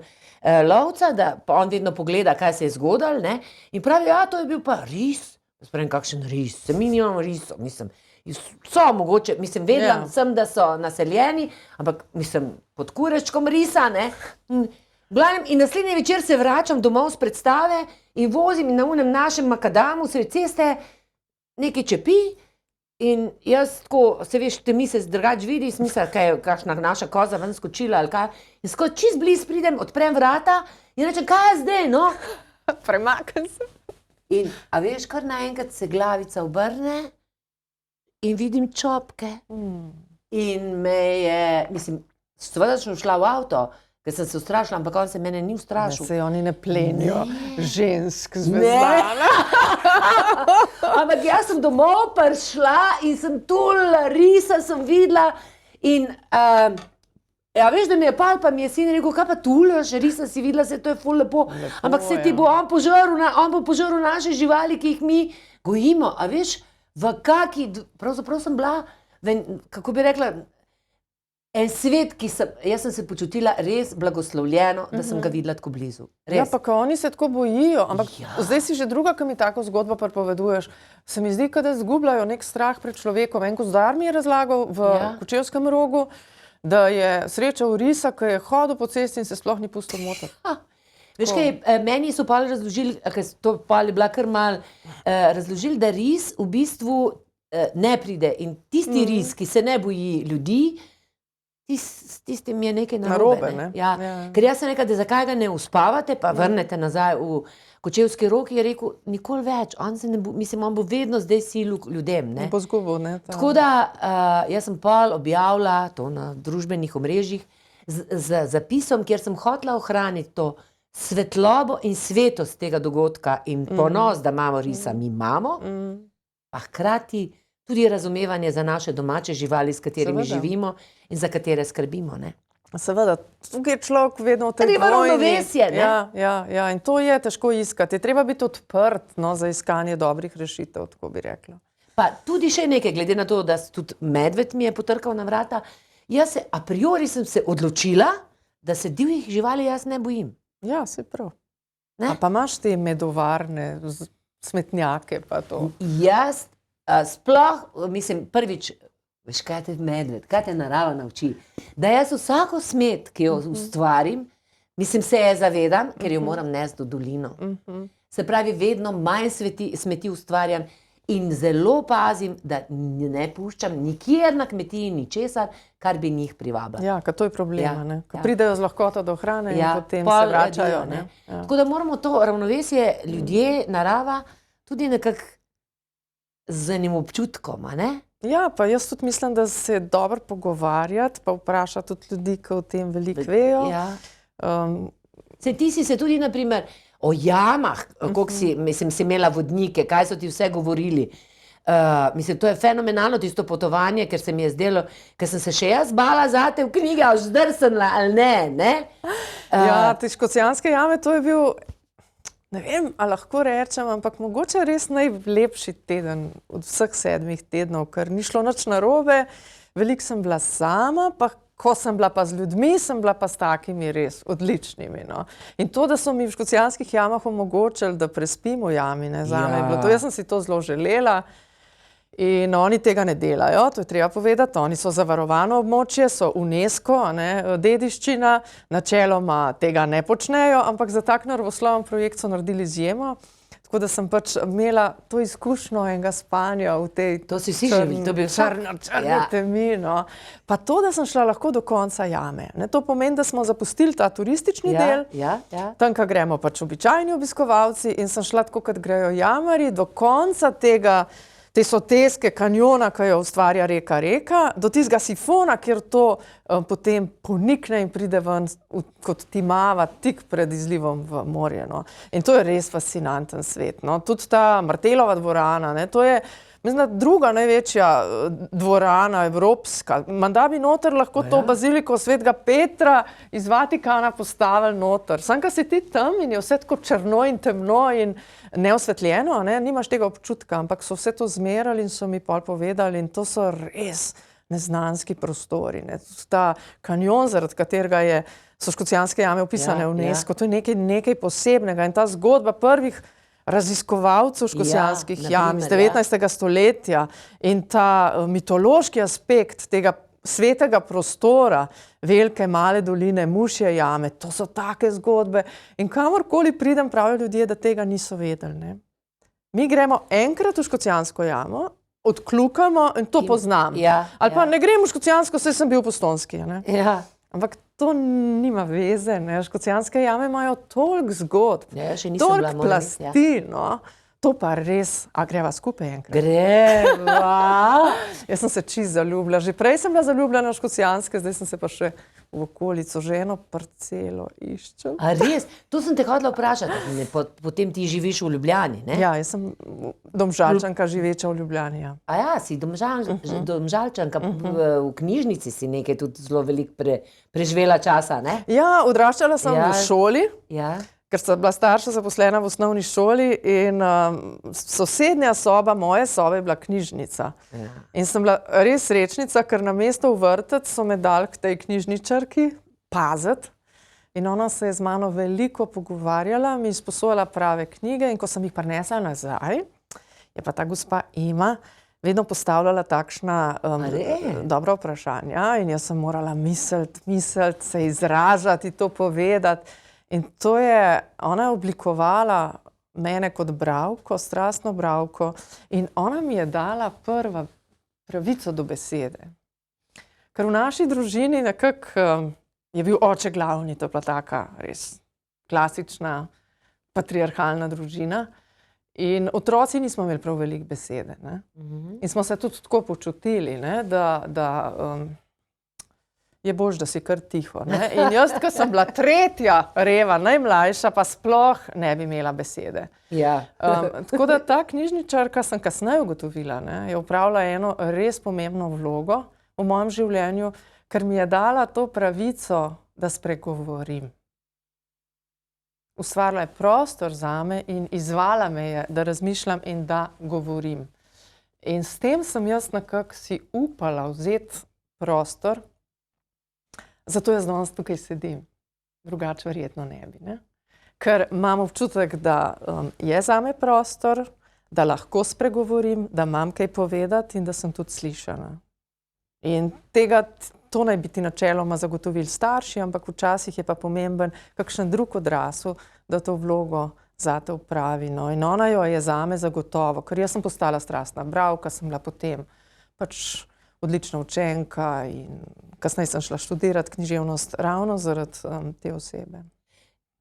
lovca, da on vedno pogleda, kaj se je zgodilo, ne? In pravi, ja, to je bil pa ris. Sprem, kakšen ris, se mi nimamo risov, mislim, so mogoče, mislim, vedela sem, da so naseljeni, ampak, mislim, pod kurečkom risa, ne. In naslednji večer se vračam domov z predstave in vozim in na unem našem makadamu se ceste nekaj čepi in jaz tako, se veš, te mi se drugač vidi, smisel, kaj je kakšna naša koza ven skočila ali kaj, in skoro čist bliz pridem, odprem vrata in rečem, kaj je zdaj, no? Premaknem se. In, a veš, kar naenkrat se glavica obrne in vidim čopke. In me je, mislim, seveda sem šla v avto, ker sem se ustrašila, ampak on se mene ni ustrašil. Se oni ne plenijo žensk zvezdana. Ampak jaz sem domov prišla in sem tula risa sem videla in ja, veš, da mi je pal, pa mi je sin rekel, kaj pa tule, še risa si videla, se to je ful lepo, ampak se ti bo on bo požrl naše živali, ki jih mi gojimo, a veš, v kaki, pravzaprav sem bila, kako bi rekla, en svet, jaz sem se počutila res blagoslovljeno, da sem ga videla tako blizu. Res. Ja, pa ko oni se tako bojijo, ampak zdaj si že druga, ki mi tako zgodbo pripoveduješ, se mi zdi, da zgubljajo nek strah pred človekom. En gozdar mi je razlagal v Kočevskem Rogu, da je srečal risa, ki je hodil po cesti in se sploh ni pustil motiti. Veš kaj, meni so pa razložili, ker to pa je bila kar mal, razložili, da ris v bistvu ne pride in tisti ris, ki se ne boji ljudi, s tistim je nekaj narobe. Ja. Ker jaz sem rekla, da zakaj ga ne uspavate, pa vrnete nazaj v Kočevski Rog, je rekel, nikoli več, on se ne bo, mislim, on bo vedno zdaj silil ljudem, ne. Bo zgubil, ne. Tako da, jaz sem pol objavila to na družbenih omrežjih z zapisom, kjer sem hotela ohraniti to svetlobo in svetost tega dogodka in ponos, da imamo risa, mi imamo, pa hkrati tudi razumevanje za naše domače živali, s katerimi živimo in za katere skrbimo, ne. Seveda, tukaj je človek vedno v tej vojni. Treba ravnovesje, ne? Ja, in to je težko iskati. Je treba biti odprt, no, za iskanje dobrih rešitev, tako bi rekla. Pa tudi še nekaj, glede na to, da tudi medved mi je potrkal na vrata, jaz se, a priori sem se odločila, da se divjih živali jaz ne bojim. Ja, se prav. A pa imaš te medovarne, smetnjake pa to? Jaz sploh, mislim, prvič, veš, kaj te medved, kaj te narava nauči, da jaz vsako smet, ki jo ustvarim, mislim, se je zavedam, ker jo moram nesti v dolino. Se pravi, vedno manj smeti ustvarjam in zelo pazim, da ne puščam nikjer na kmetiji ničesar, kar bi njih privabila. Ja, ker to je problema, ne. Ko pridejo z lahkoto do hrane in potem se vračajo, ne. Tako da moramo to ravnovesje ljudje, narava, tudi nekako z enim občutkom, a ne? Ja, pa jaz tudi mislim, da se je dobro pogovarjati, pa vprašati tudi ljudi, ki o tem veliko vejo. Ti si se tudi, naprimer, o jamah, koliko si, mislim, si imela vodnike, kaj so ti vse govorili. Mislim, to je fenomenalno tisto potovanje, ker se mi je zdelo, ker sem se še jaz bala zate v knjige, až zdrsenla, ali ne? Ja, te Škocjanske jame, to je bil, ne vem, a lahko rečem, ampak mogoče res najlepši teden od vseh 7 tednov, ker ni šlo nič narobe, veliko sem bila sama, pa ko sem bila pa z ljudmi, sem bila pa s takimi res odličnimi, no. In to, da so mi v Škocjanskih jamah omogočili, da prespim v jami, ne, zame je bilo to, jaz sem si to zelo želela. In oni tega ne delajo, to je treba povedati, oni so zavarovano območje, so UNESCO, dediščina, načeloma tega ne počnejo, ampak za tak naravosloven projekt so naredili izjemo, tako da sem pač imela to izkušnjo enega spanja v tej črni temi, no. Pa to, da sem šla lahko do konca jame, ne, to pomeni, da smo zapustili ta turistični del, tam, ko gremo pač običajni obiskovalci in sem šla tako, kot grejo jamarji, do konca tega te soteske kanjona, ki jo ustvarja reka, do tistega sifona, kjer to potem ponikne in pride ven kot timava tik pred izlivom v morje. No. In to je res fascinanten svet. No. Tudi ta Martelova dvorana, ne, to je, mislim, da druga največja dvorana evropska. Menda bi noter lahko to baziliko svetega Petra iz Vatikana postavili noter. Sam, ko si ti tam in je vse tako črno in temno in neosvetljeno, ne, nimaš tega občutka, ampak so vse to zmerali in so mi pol povedali in to so res neznanski prostori. Ne. Ta kanjon, zaradi katerega so Škocjanske jame opisane v UNESCO, to je nekaj posebnega in ta zgodba prvih raziskovalcev Škocjanskih jam iz 19. stoletja in ta mitološki aspekt tega svetega prostora, velike, male doline, Mušje jame, to so take zgodbe in kamorkoli pridem, pravijo ljudje, da tega niso vedeli. Ne. Mi gremo enkrat v Škocjansko jamo, odkljukamo in to poznam. Ali pa ne grem v Škocjansko, saj sem bil v Postojnski. Ampak to nima veze, ne. Škocjanske jame imajo toliko zgodb, toliko plasti, no. To pa res, a greva skupaj enkrat? Greva! Jaz sem se čisto zaljubila. Že prej sem bila zaljubljena v Škocjanske, zdaj sem se pa še v okolico, že eno parcelo iščem. A res? To sem te hodila vprašati. Potem ti živiš v Ljubljani, ne? Ja, jaz sem Domžalčanka živeča v Ljubljani, ja. A ja, si Domžalčanka. V knjižnici si nekaj tudi zelo veliko preživela časa, ne? Ja, odraščala sem v šoli. Ja. Ker sta bila starša zaposlena v osnovni šoli in sosednja soba, moje sobe, je bila knjižnica. In sem bila res srečnica, ker namesto v vrtec so me dali k tej knjižničarki paziti. In ona se je z mano veliko pogovarjala, mi izposojala prave knjige in ko sem jih prinesla nazaj, je pa ta gospa Ima vedno postavljala takšna dobra vprašanja in jaz sem morala misliti, se izražati, to povedati. In to je, ona je oblikovala mene kot bralko, strastno bralko in ona mi je dala prva pravico do besede. Ker v naši družini nekako je bil oče glavni, to je bila taka res klasična patriarhalna družina in otroci nismo imeli prav veliko besede. Ne? In smo se tudi tako počutili, ne? Da je bož, da si kar tiho. Ne? In jaz, ko sem bila tretja reva, najmlajša, pa sploh ne bi imela besede. Tako da ta knjižničarka, sem kasneje ugotovila, ne, je opravila eno res pomembno vlogo v mojem življenju, ker mi je dala to pravico, da spregovorim. Ustvarila je prostor zame in izvala me je, da razmišljam in da govorim. In s tem sem jaz nekako si upala vzeti prostor. Zato jaz danes tukaj sedim, drugače verjetno ne bi. Ne? Ker imam občutek, da je zame prostor, da lahko spregovorim, da imam kaj povedati in da sem tudi slišana. In to naj biti načeloma zagotovili starši, ampak včasih je pa pomemben kakšen drug odrasel, da to vlogo zate opravi. No. In ona jo je zame zagotovo, ker jaz sem postala strastna bralka, sem bila potem pač odlična učenka in kasneje sem šla študirati književnost ravno zaradi te osebe.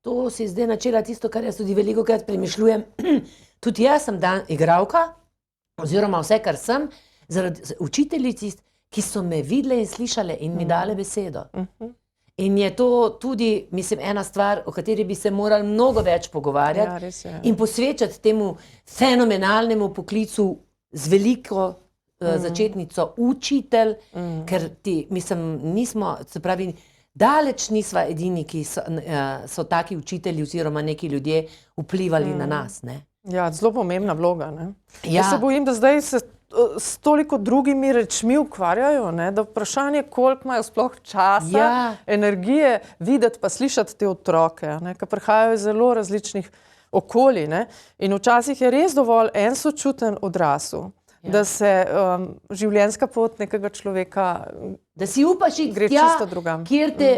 To si zdaj načela tisto, kar jaz tudi velikokrat premišljujem. Tudi jaz sem igralka, oziroma vse, kar sem, zaradi učiteljic, ki so me videle in slišale in mi dale besedo. In je to tudi, mislim, ena stvar, o kateri bi se morali mnogo več pogovarjati in posvečati temu fenomenalnemu poklicu z veliko začetnico učitelj, ker daleč nisva edini, ki so taki učitelji oziroma neki ljudje vplivali na nas. Ne? Ja, zelo pomembna vloga. Ne? Jaz se bojim, da zdaj se s toliko drugimi rečmi ukvarjajo, ne? Da vprašanje, koliko imajo sploh časa, energije videti pa slišati te otroke, ne? Ker prihajajo iz zelo različnih okolij. Ne? In včasih je res dovolj en sočuten odrasel, da se življenjska pot nekega človeka da si upaš gre čisto drugam.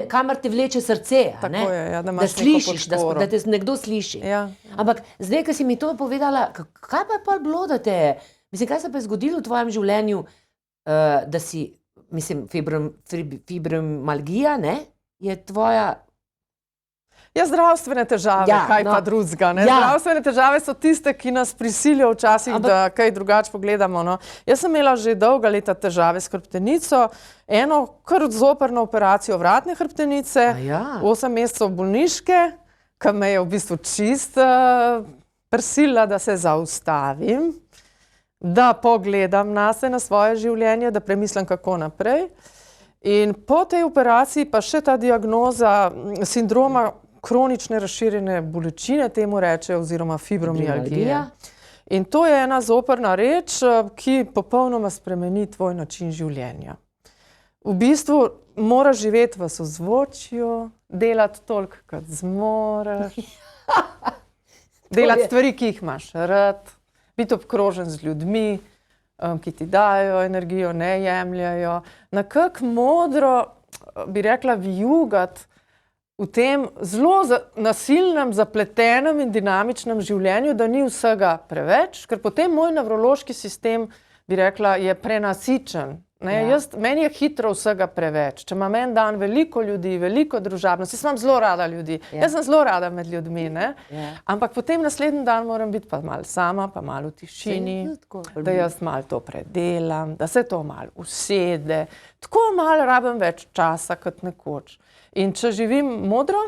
Kamor te vleče srce, tako je, ja, da slišiš, da te nekdo sliši. Ampak zdaj, ko si mi to povedala, kaj pa je pa bilo, da te je? Mislim, kaj se pa je zgodilo v tvojem življenju, da si, mislim, fibromalgija, ne, je tvoja Ja, zdravstvene težave, kaj pa drugega. Zdravstvene težave so tiste, ki nas prisilijo včasih, da kaj drugače pogledamo. No. Jaz sem imela že dolga leta težave s hrbtenico, eno kar zoprno operacijo vratne hrbtenice, 8 mesecev bolniške, ki me je v bistvu čist prisila, da se zaustavim, da pogledam na svoje življenje, da premislim, kako naprej. In po tej operaciji pa še ta diagnoza sindroma kronične razširjene bolečine, temu reče, oziroma fibromialgije. In to je ena zoprna reč, ki popolnoma spremeni tvoj način življenja. V bistvu moraš živeti v sozvočju, delati toliko, kot zmoreš, delati stvari, ki jih imaš rad, biti obkrožen z ljudmi, ki ti dajo energijo, ne jemljajo. Nekako modro, bi rekla, vijugati v tem zelo nasilnem, zapletenem in dinamičnem življenju, da ni vsega preveč, ker potem moj nevrološki sistem, bi rekla, je prenasičen. Meni je hitro vsega preveč. Če imam en dan veliko ljudi, veliko družabnosti, jaz imam zelo rada ljudi. Jaz sem zelo rada med ljudmi, ampak potem naslednji dan moram biti pa malo sama, pa malo v tišini, da jaz malo to predelam, da se to malo usede. Tako malo rabim več časa kot nekoč. In če živim modro,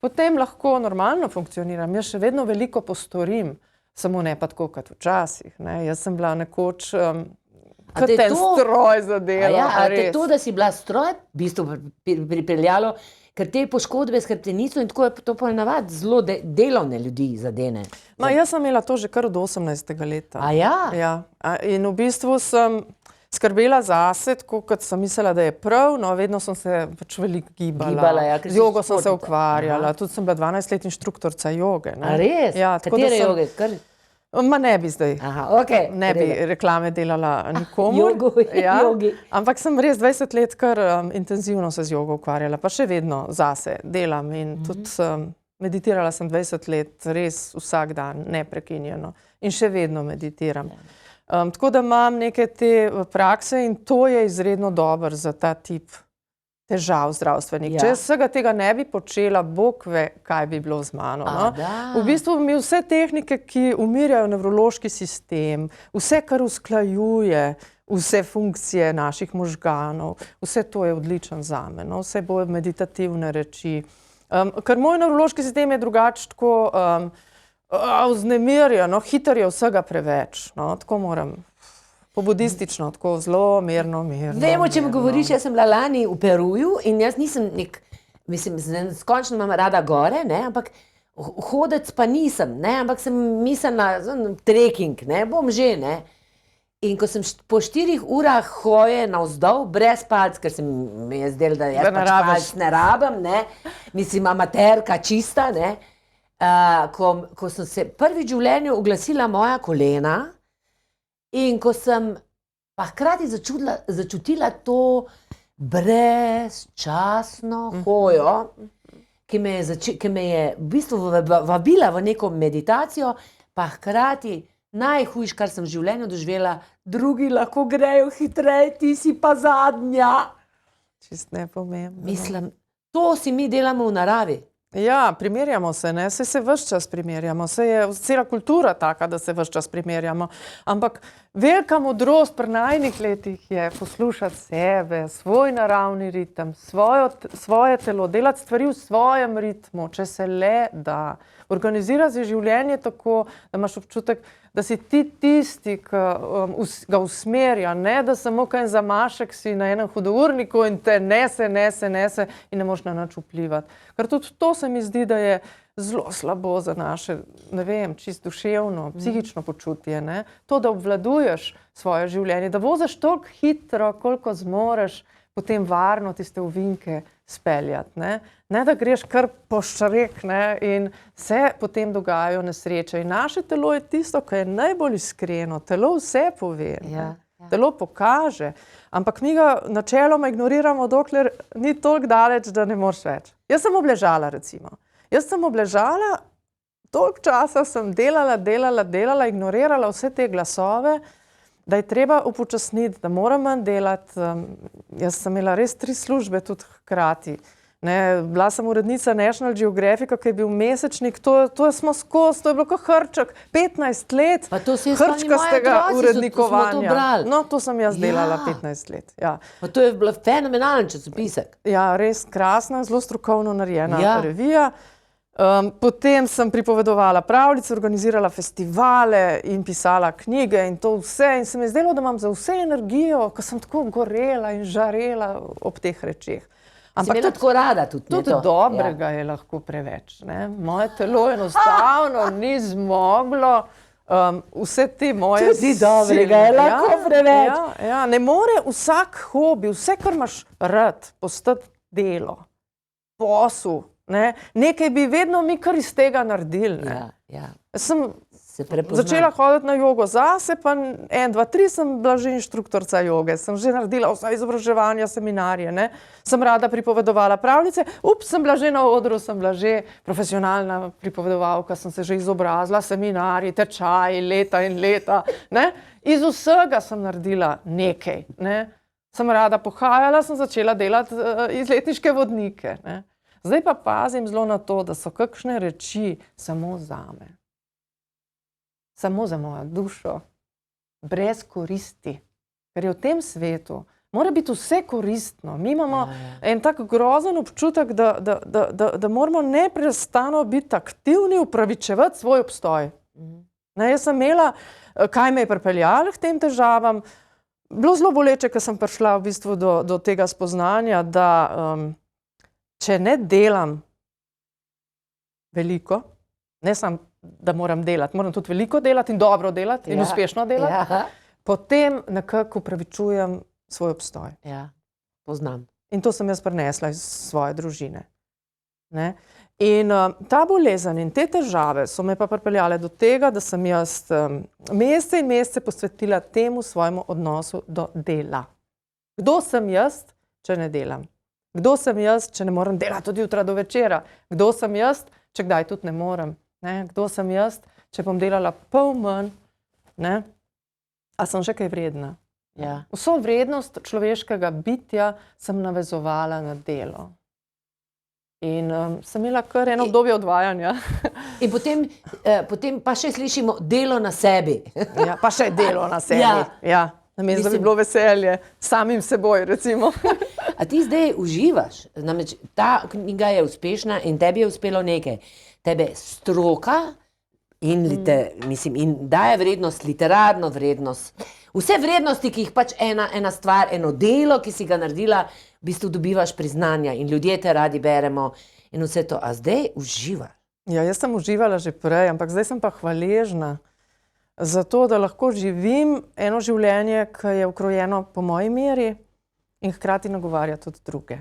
potem lahko normalno funkcioniram. Jaz še vedno veliko postorim, samo ne pa tako kot včasih. Jaz sem bila nekoč kot en stroj za delo. A te to, da si bila stroj, v bistvu pripeljalo, ker te poškodbe s hrbtenico in tako je to ponavadi zelo delovne ljudi zadene. Jaz sem imela to že kar od 18. leta. Ja. In v bistvu sem skrbela zase, tako kot sem mislila, da je prav, no vedno sem se pač veliko gibala. Z jogo sem se ukvarjala, tudi sem bila 12 let inštruktorica joge. A res? Katere joge? Ma ne bi zdaj. Ne bi reklame delala nikomu. Jogi. Ampak sem res 20 let kar intenzivno se z jogo ukvarjala, pa še vedno zase delam in tudi meditirala sem 20 let, res vsak dan, neprekinjeno. In še vedno meditiram. Tako da imam neke te prakse in to je izredno dobro za ta tip težav zdravstvenih. Če vsega tega ne bi počela, Bog ve, kaj bi bilo z mano. V bistvu mi vse tehnike, ki umirjajo nevrološki sistem, vse, kar usklajuje vse funkcije naših možganov, vse to je odličen zame. Vse bolj meditativne reči. Ker moj nevrološki sistem je drugače tako vznemirjen, hiter je vsega preveč. Tako moram budistično, tako zelo mirno. Vemo, če mi govoriš, jaz sem bila lani v Peruju in jaz nisem mislim, skončno imam rada gore, ampak hodec pa nisem, ampak sem mislila, trekking, bom že, In ko sem po 4 urah hoje navzdol, brez palc, ker se mi je zdelo, da jaz pač palc ne rabim, mislim, amaterka čista, ko sem se prvič v življenju oglasila moja kolena, in ko sem pa hkrati začutila to brezčasno hojo, ki me je v bistvu vabila v neko meditacijo, pa hkrati najhujš, kar sem v življenju doživela, drugi lahko grejo hitreje, ti si pa zadnja. Čist nepomembno. Mislim, to si mi delamo v naravi. Ja, primerjamo se, saj se ves čas primerjamo, saj je cela kultura taka, da se ves čas primerjamo, ampak velika modrost pri najnih letih je poslušati sebe, svoj naravni ritem, svoje telo, delati stvari v svojem ritmu, če se le da. Organizirati življenje tako, da imaš občutek, da si ti tisti, ki ga usmerja, ne da samo kaj zamašek si na enem hudourniku in te nese in ne moš na nič vplivati. Ker tudi to se mi zdi, da je zelo slabo za naše, ne vem, čisto duševno, psihično počutje. To, da obvladuješ svoje življenje, da voziš toliko hitro, koliko zmoreš, potem varno tiste ovinke speljati. Ne, da greš kar po šrek in se potem dogajajo nesreče. In naše telo je tisto, ki je najbolj iskreno. Telo vse pove. Telo pokaže. Ampak mi ga načeloma ignoriramo, dokler ni toliko daleč, da ne moreš več. Jaz sem obležala, recimo. Toliko časa sem delala, ignorirala vse te glasove, da je treba upočasniti, da moram manj delati. Jaz sem imela res 3 službe tudi hkrati. Ne, bila sem urednica National Geographica, ki je bil mesečnik, to smo skozi, to je bilo kot hrček, 15 let Pa to se jaz spomnim, moji hrčkastega otroci smo to urednikovanja. brali. No, to sem jaz delala Ja. 15 let. Ja. Pa to je bilo fenomenalen časopisek. Ja, res krasna, zelo strokovno narejena Ja. revija. Potem sem pripovedovala pravljice, organizirala festivale in pisala knjige in to vse. In se mi je zdelo, da imam za vse energijo, ko sem tako gorela in žarela ob teh rečeh. Ampak imela tako rada tudi. Tudi dobrega je lahko preveč. Ne? Moje telo enostavno ni zmoglo vse te moje Tudi dobrega je lahko preveč. Ja, ne more vsak hobi, vse, kar imaš rad, postati delo, posel. Ne? Nekaj bi vedno mi kar iz tega naredili. Ne? Ja. Sem Se prepoznam. začela hoditi na jogo zase, pa 1, 2, 3 sem bila že inštruktorca joge, sem že naredila vsa izobraževanja, seminarje, ne? Sem rada pripovedovala pravljice, sem bila že na odru, sem bila že profesionalna pripovedovalka, sem se že izobrazila, seminarji, tečaji, leta in leta. Ne? Iz vsega sem naredila nekaj. Ne? Sem rada pohajala, sem začela delati izletniške vodnike. Ne? Zdaj pa pazim zelo na to, da so kakšne reči samo zame. Samo za mojo dušo, brez koristi. Ker je v tem svetu, mora biti vse koristno. Mi imamo en tak grozen občutek, da moramo neprestano biti aktivni, upravičevati svoj obstoj. Ne, jaz sem imela, kaj me je pripeljalo k tem težavam, bilo zelo boleče, ker sem prišla v bistvu do tega spoznanja, da če ne delam veliko, ne samo, da moram delati, moram tudi veliko delati in dobro delati in uspešno delati, potem nekako upravičujem svoj obstoj. Ja, poznam. In to sem jaz prinesla iz svoje družine. Ne? In ta bolezen in te težave so me pa pripeljale do tega, da sem jaz mesece in mesece posvetila temu svojemu odnosu do dela. Kdo sem jaz, če ne delam? Kdo sem jaz, če ne morem delati od jutra do večera? Kdo sem jaz, če kdaj tudi ne morem? Ne? Kdo sem jaz, če bom delala pol manj? Ne? A sem še kaj vredna? Ja. Vso vrednost človeškega bitja sem navezovala na delo. In sem imela kar eno obdobje odvajanja. In potem pa še slišimo delo na sebi. Ja, pa še delo na sebi. Ja. Namesto, da bi bilo veselje samim seboj, recimo. A ti zdaj uživaš? Namreč ta knjiga je uspešna in tebi je uspelo nekaj. Tebe stroka in daje vrednost, literarno vrednost. Vse vrednosti, ki jih pač ena stvar, eno delo, ki si ga naredila, v bistvu dobivaš priznanja in ljudje te radi beremo in vse to. A zdaj uživaš? Ja, jaz sem uživala že prej, ampak zdaj sem pa hvaležna za to, da lahko živim eno življenje, ki je ukrojeno po moji meri in hkrati nagovarja tudi druge.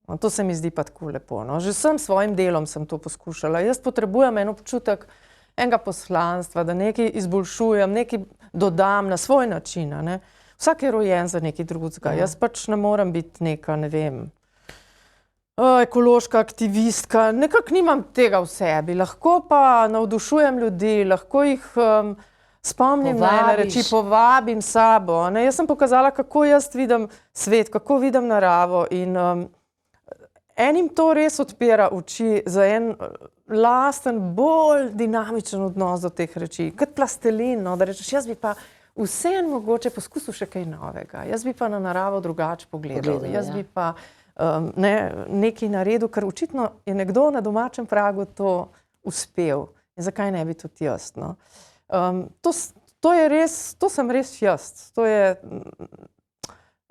No, to se mi zdi pa tako lepo. No. Že svojim delom sem to poskušala. Jaz potrebujem en občutek enega poslanstva, da nekaj izboljšujem, nekaj dodam na svoj način. Ne. Vsak je rojen za nekaj drugega. Jaz pač ne morem biti neka, ne vem, ekološka aktivistka. Nekako nimam tega v sebi. Lahko pa navdušujem ljudi, lahko jih spomnim na ene reči, povabim sabo. Ne. Jaz sem pokazala, kako jaz vidim svet, kako vidim naravo in enim to res odpira oči za en lasten, bolj dinamičen odnos do teh reči. Kot plastelin, no, da rečeš, jaz bi pa vseeno mogoče poskusil še kaj novega. Jaz bi pa na naravo drugače pogledal. Jaz bi pa nekaj naredil, ker očitno je nekdo na domačem pragu to uspel. In zakaj ne bi tudi jaz? No? To je res, to sem res jaz. To je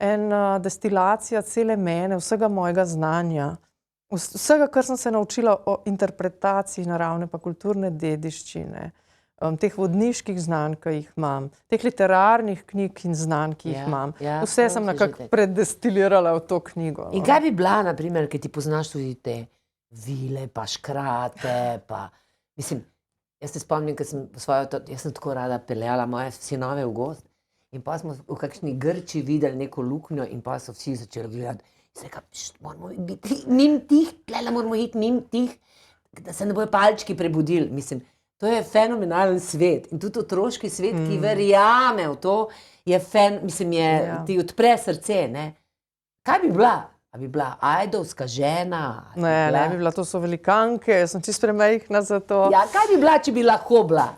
ena destilacija cele mene, vsega mojega znanja, vsega, kar sem se naučila o interpretaciji naravne pa kulturne dediščine, teh vodniških znanj, ki jih imam, teh literarnih knjig in znanj, ki jih imam. Vse sem nekako predestilirala v to knjigo. In kaj bi bila, na primer, ker ti poznaš tudi te vile, pa škrate, pa mislim, jaz se spomnim, ker jaz sem tako rada peljala moje sinove v gost. In pa smo v kakšni Grči videli neko luknjo in pa so vsi začeli gledati. In se rekla, moramo biti njim tih, tlele moramo iti njim tih, da se ne bojo palčki prebudili. Mislim, to je fenomenalen svet. In tudi otroški svet, ki verjame v to, je ti odpre srce. Ne? Kaj bi bila? A bi bila ajdovska žena? Ne bi bila, to so velikanke, jaz sem čisto premajhna za to. Ja, kaj bi bila, če bi lahko bila?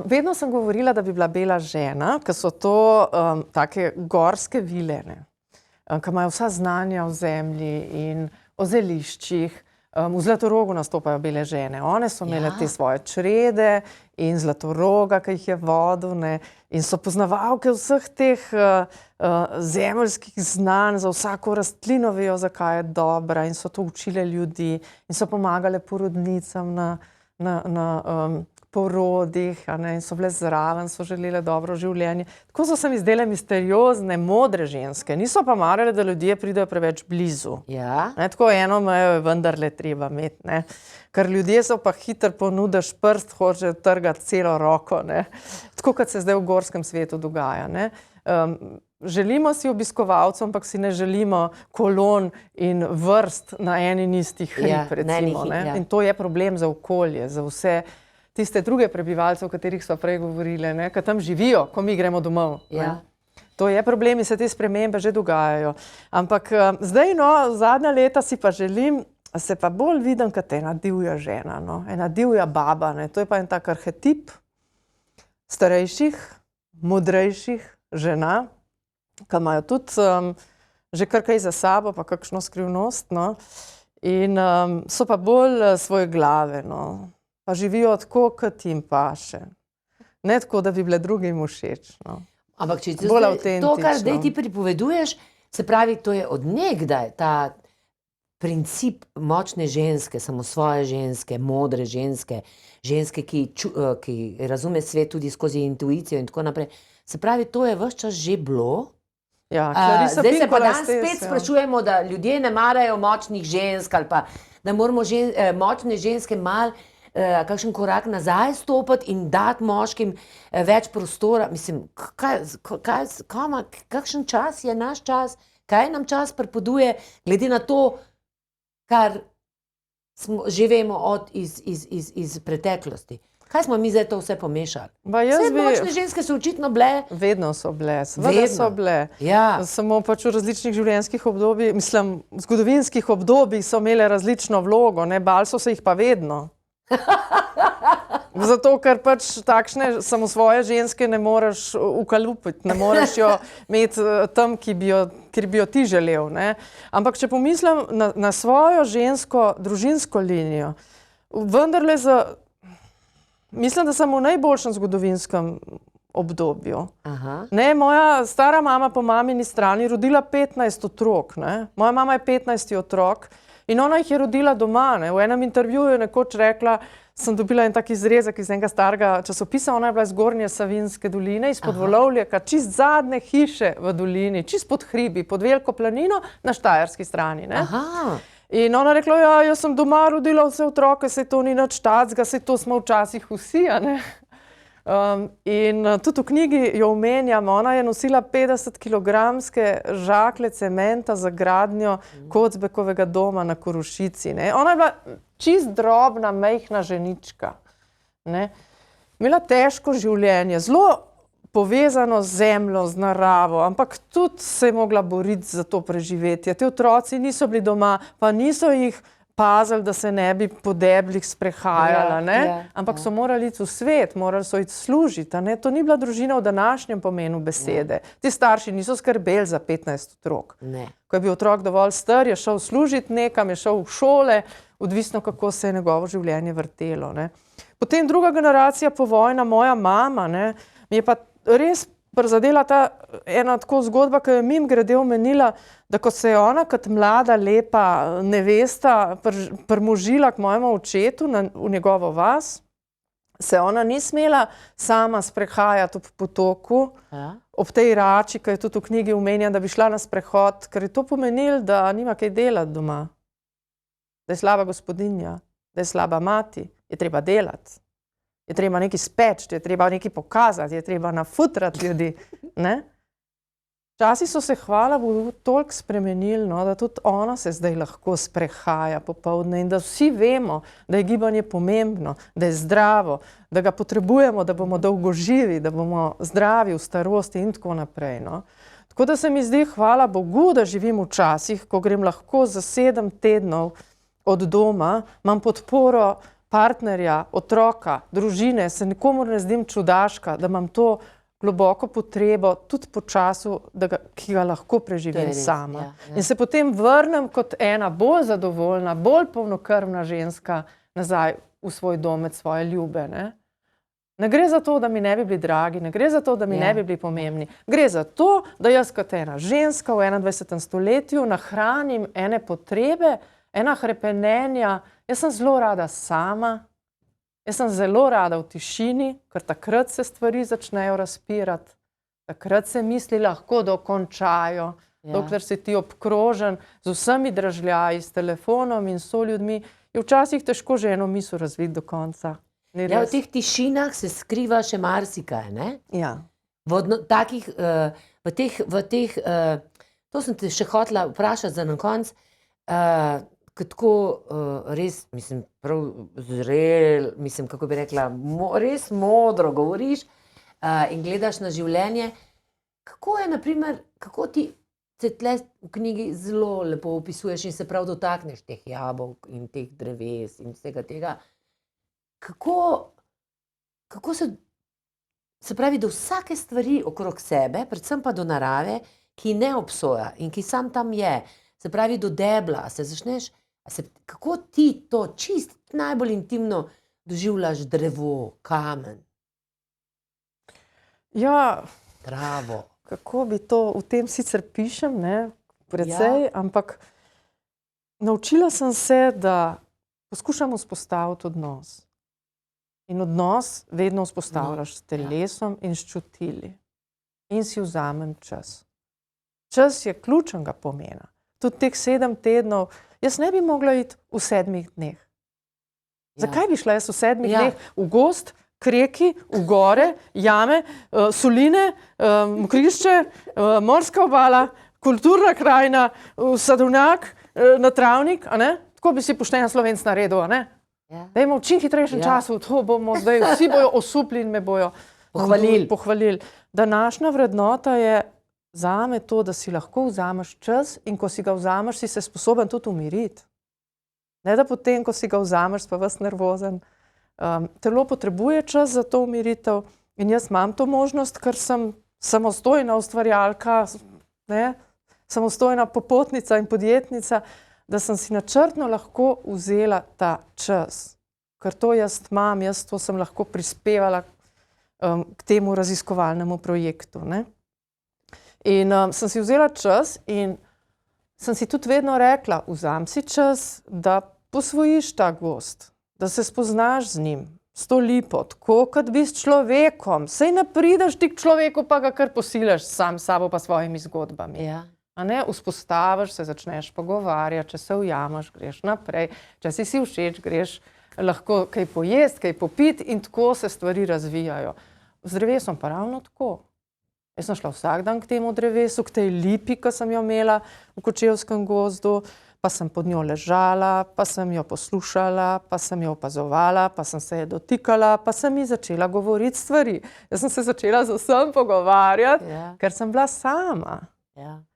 Vedno sem govorila, da bi bila bela žena, ker so to take gorske vile, ki imajo vsa znanja o zemlji in o zeliščih. V Zlatorogu nastopajo bele žene. One so imele te svoje črede in Zlatoroga, ki jih je vodil, in so poznavalke vseh teh zemeljskih znanj, za vsako rastlino vejo, zakaj je dobra, in so to učile ljudi in so pomagale porodnicam na porodih, in so bile zraven, so želele dobro življenje. Tako so se mi zdele misteriozne, modre ženske. Niso pa marale, da ljudje pridejo preveč blizu. Ja. Tako eno mejo je vendarle treba imeti. Ker ljudje so pa hitro ponudiš prst, hoče trgati celo roko. Tako kot se zdaj v gorskem svetu dogaja. Želimo si obiskovalcev, ampak si ne želimo kolon in vrst na eni in istih hrib, recimo. In to je problem za okolje, za vse tiste druge prebivalce, o katerih smo prej govorili, ki tam živijo, ko mi gremo domov. Ja. To je problem in se te spremembe že dogajajo. Ampak zdaj, zadnja leta si pa želim, se pa bolj vidim kot ena divja žena, ena divja baba. To je pa en tak arhetip starejših, modrejših žena, ki imajo tudi že kar kaj za sabo, pa kakšno skrivnost. In so pa bolj svoje glave, pa živijo tako, kot jim paše. Ne tako, da bi bile drugim všeč. Ampak če to, kar zdaj ti pripoveduješ, se pravi, to je od nekdaj ta princip močne ženske, samosvoje ženske, modre ženske, ženske, ki razume svet tudi skozi intuicijo in tako naprej. Se pravi, to je ves čas že bilo. Zdaj se pa danes spet sprašujemo, da ljudje ne marajo močnih žensk ali pa da moramo močne ženske malo kakšen korak nazaj stopiti in dati moškim več prostora. Mislim, kakšen čas je naš čas, kaj nam čas pripoveduje, glede na to, kar že vemo iz preteklosti. Kaj smo mi zdaj to vse pomešali? Vse močne ženske so očitno bile. Vedno so bile, seveda so bile. Samo pač v različnih življenjskih obdobjih, mislim, v zgodovinskih obdobjih so imele različno vlogo, bali so se jih pa vedno. Zato, ker pač takšne samosvoje ženske ne moreš ukalupiti, ne moreš jo imeti tam, kjer bi jo ti želel. Ampak če pomislim na svojo žensko družinsko linijo, vendarle mislim, da sem v najboljšem zgodovinskem obdobju. Moja stara mama po mamini strani rodila 15 otrok. Moja mama je 15. otrok. In ona jih je rodila doma. V enem intervjuju je nekoč rekla, sem dobila en tak izrezek iz enega starega časopisa, ona je bila iz Gornje Savinjske doline, izpod Volovljaka, čist zadnje hiše v dolini, čist pod hribi, pod Veliko planino na štajerski strani. In ona rekla, jaz sem doma rodila vse otroke, saj to ni nič tacga, saj to smo včasih vsi. In tudi v knjigi jo omenjam, ona je nosila 50-kilogramske žakle cementa za gradnjo Kocbekovega doma na Korošici. Ona je bila čist drobna, majhna ženička. Imela težko življenje, zelo povezano z zemljo, z naravo, ampak tudi se je mogla boriti za to preživetje. Te otroci niso bili doma, pa niso jih pazili, da se ne bi po deblih sprehajala, ampak so morali iti v svet, morali so iti služiti. To ni bila družina v današnjem pomenu besede. Ti starši niso skrbeli za 15 otrok. Ko je bil otrok dovolj star, je šel služiti nekam, je šel v šole, odvisno kako se je njegovo življenje vrtelo. Potem druga generacija povojna, moja mama, mi je pa res prizadela ta ena tako zgodba, ki je mimogrede omenila, da ko se je ona kot mlada, lepa nevesta primožila k mojemu očetu v njegovo vas, se ona ni smela sama sprehajati ob potoku, ob tej rači, ki je tudi v knjigi omenja, da bi šla na sprehod, ker je to pomenilo, da nima kaj delati doma. Da je slaba gospodinja, da je slaba mati, je treba delati. Je treba nekaj speči, je treba nekaj pokazati, je treba nafutrati ljudi. Časi so se, hvala Bogu, toliko spremenili, da tudi ona se zdaj lahko sprehaja popoldne in da vsi vemo, da je gibanje pomembno, da je zdravo, da ga potrebujemo, da bomo dolgoživi, da bomo zdravi v starosti in tako naprej. Tako Tako da se mi zdi, hvala Bogu, da živim v časih, ko grem lahko za 7 tednov od doma, imam podporo partnerja, otroka, družine, se nikomur ne zdim čudaška, da imam to globoko potrebo tudi po času, ki ga lahko preživim sama. In se potem vrnem kot ena bolj zadovoljna, bolj polnokrvna ženska nazaj v svoj dom med svoje ljube. Ne gre za to, da mi ne bi bili dragi, ne gre za to, da mi ne bi bili pomembni. Gre za to, da jaz kot ena ženska v 21. stoletju nahranim ene potrebe, ena hrepenenja. Jaz sem zelo rada sama, jaz sem zelo rada v tišini, ker takrat se stvari začnejo razpirati, takrat se misli lahko dokončajo, dokler si ti obkrožen z vsemi dražljaji, s telefonom in soljudmi, je včasih težko že eno misel razviti do konca. V teh tišinah se skriva še marsikaj, ne? Ja. To sem te še hotela vprašati za na konec, ko tako res, mislim, prav zrel, mislim, kako bi rekla, res modro govoriš in gledaš na življenje. Kako je, naprimer, kako ti se tle v knjigi zelo lepo opisuješ in se prav dotakneš teh jabolk in teh dreves in vsega tega. Kako se pravi do vsake stvari okrog sebe, predvsem pa do narave, ki ne obsoja in ki sam tam je, se pravi do debla, se začneš, kako ti to čist najbolj intimno doživljaš drevo, kamen, travo? Kako bi to, v tem sicer pišem, ne, precej, ampak naučila sem se, da poskušam vzpostaviti odnos. In odnos vedno vzpostavljaš s telesom in s čutili. In si vzamem čas. Čas je ključnega pomena. Tudi teh 7 tednov, jaz ne bi mogla iti v 7 dneh. Zakaj bi šla jaz v 7 dneh v gozd, k reki, v gore, jame, soline, mokrišče, morska obala, kulturna krajina, sadovnjak, na travnik, a ne? Tako bi si poštena Slovenc naredil, a ne? Dajmo v čim hitrejšem času, to bomo zdaj, vsi bojo osupli in me bojo pohvalili. Današnja vrednota je zame to, da si lahko vzameš čas in ko si ga vzameš, si se sposoben tudi umiriti. Ne da potem, ko si ga vzameš, pa ves nervozen. Telo potrebuje čas za to umiritev in jaz imam to možnost, ker sem samostojna ustvarjalka, samostojna popotnica in podjetnica, da sem si načrtno lahko vzela ta čas. Ker to jaz imam, jaz to sem lahko prispevala k temu raziskovalnemu projektu. In sem si vzela čas in sem si tudi vedno rekla, vzam si čas, da posvojiš ta gozd, da se spoznaš z njim, s to lipo, tako kot bi s človekom. Sej ne prideš ti k človeku, pa ga kar posilaš sam s sabo pa svojimi zgodbami. Vzpostaviš se, začneš pogovarjati, če se ujameš, greš naprej, če si všeč, greš lahko kaj pojesti, kaj popiti in tako se stvari razvijajo. Z drevesom pa ravno tako. Jaz sem šla vsak dan k temu drevesu, k tej lipi, ki sem jo imela v Kočevskem gozdu, pa sem pod njo ležala, pa sem jo poslušala, pa sem jo opazovala, pa sem se je dotikala, pa sem ji začela govoriti stvari. Jaz sem se začela z vsem pogovarjati, ker sem bila sama.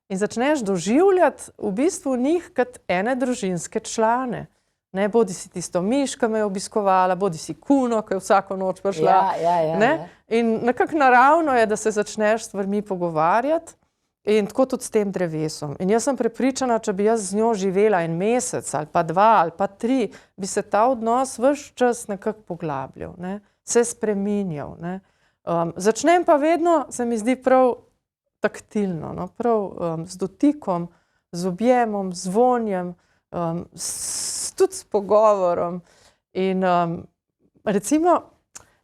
In začneš doživljati v bistvu njih kot ene družinske člane. Bodi si tisto miš, ki me je obiskovala, bodi si kuno, ki je vsako noč prišla. In nekako naravno je, da se začneš s stvarmi pogovarjati in tako tudi s tem drevesom. In jaz sem prepričana, če bi jaz z njo živela 1 mesec ali pa 2 ali pa 3, bi se ta odnos ves čas nekako poglabljal, se spreminjal. Začnem pa vedno, se mi zdi prav taktilno, prav z dotikom, z objemom, z vonjem, tudi s pogovorom. In recimo,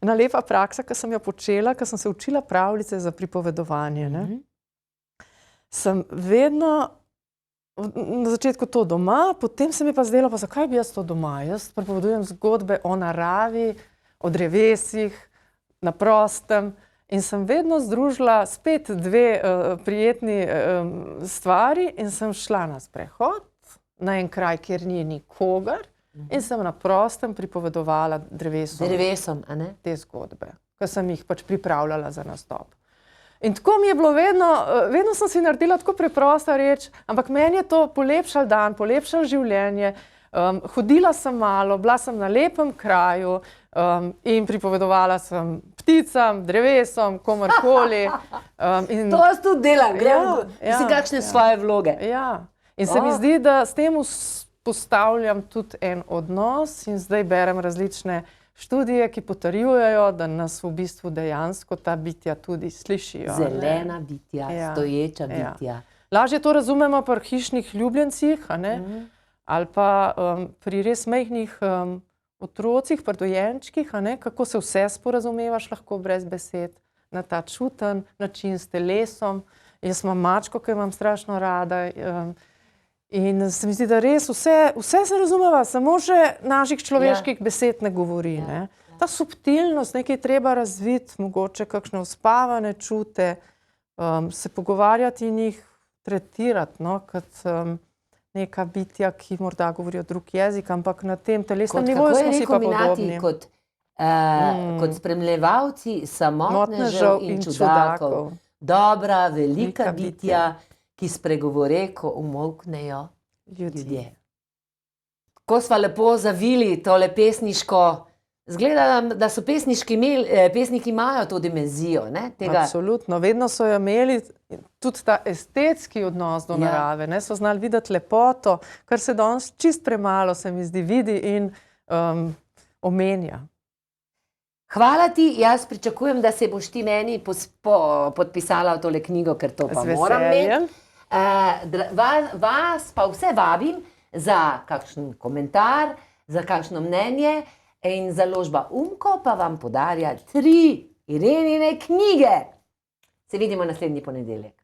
ena lepa praksa, ki sem jo počela, ko sem se učila pravljice za pripovedovanje, sem vedno na začetku to doma, potem se mi pa zdelo, pa zakaj bi jaz to doma? Jaz pripovedujem zgodbe o naravi, o drevesih, na prostem. In sem vedno združila spet 2 prijetni stvari in sem šla na sprehod, na en kraj, kjer ni nikogar in sem na prostem pripovedovala drevesom a ne? Te zgodbe, ko sem jih pač pripravljala za nastop. In tako mi je bilo vedno sem si naredila tako preprosta reč, ampak meni je to polepšal dan, polepšal življenje. Hodila sem malo, bila sem na lepem kraju in pripovedovala sem pticam, drevesom, komorkoli. To jaz tudi delam, gremo, si kakšne svoje vloge. Ja, in se mi zdi, da s tem postavljam tudi en odnos in zdaj berem različne študije, ki potrjujejo, da nas v bistvu dejansko ta bitja tudi slišijo. Zelena bitja, stoječa bitja. Lažje to razumemo pri hišnih ljubljencih, ali pa pri res majhnih otrocih, pri dojenčkih, kako se vse sporazumevaš lahko brez besed, na ta čuten način s telesom. Jaz imam mačko, ki imam strašno rada. In se mi zdi, da res vse se razumeva, samo že naših človeških besed ne govori. Ne? Ta subtilnost, nekaj treba razviti, mogoče kakšne uspavane čute, se pogovarjati in jih tretirati, kot neka bitja, ki morda govorijo drug jezik, ampak na tem telesnem nivoju smo si pa podobni. Kot spremljevalci samotnežev in čudakov. Dobra, velika bitja, ki spregovore, ko umolknejo ljudje. Ko sva lepo zavili tole pesniško, zgleda, da so pesniki imajo to dimenzijo. Absolutno, vedno so jo imeli tudi ta estetski odnos do narave, so znali videti lepoto, kar se danes čist premalo se mi zdi vidi in omenja. Hvala ti, jaz pričakujem, da se boš ti meni podpisala v tole knjigo, ker to pa moram imeti. Vas pa vse vabim za kakšen komentar, za kakšno mnenje in založba Umko pa vam podarja 3 Irenine knjige. Se vidimo naslednji ponedeljek.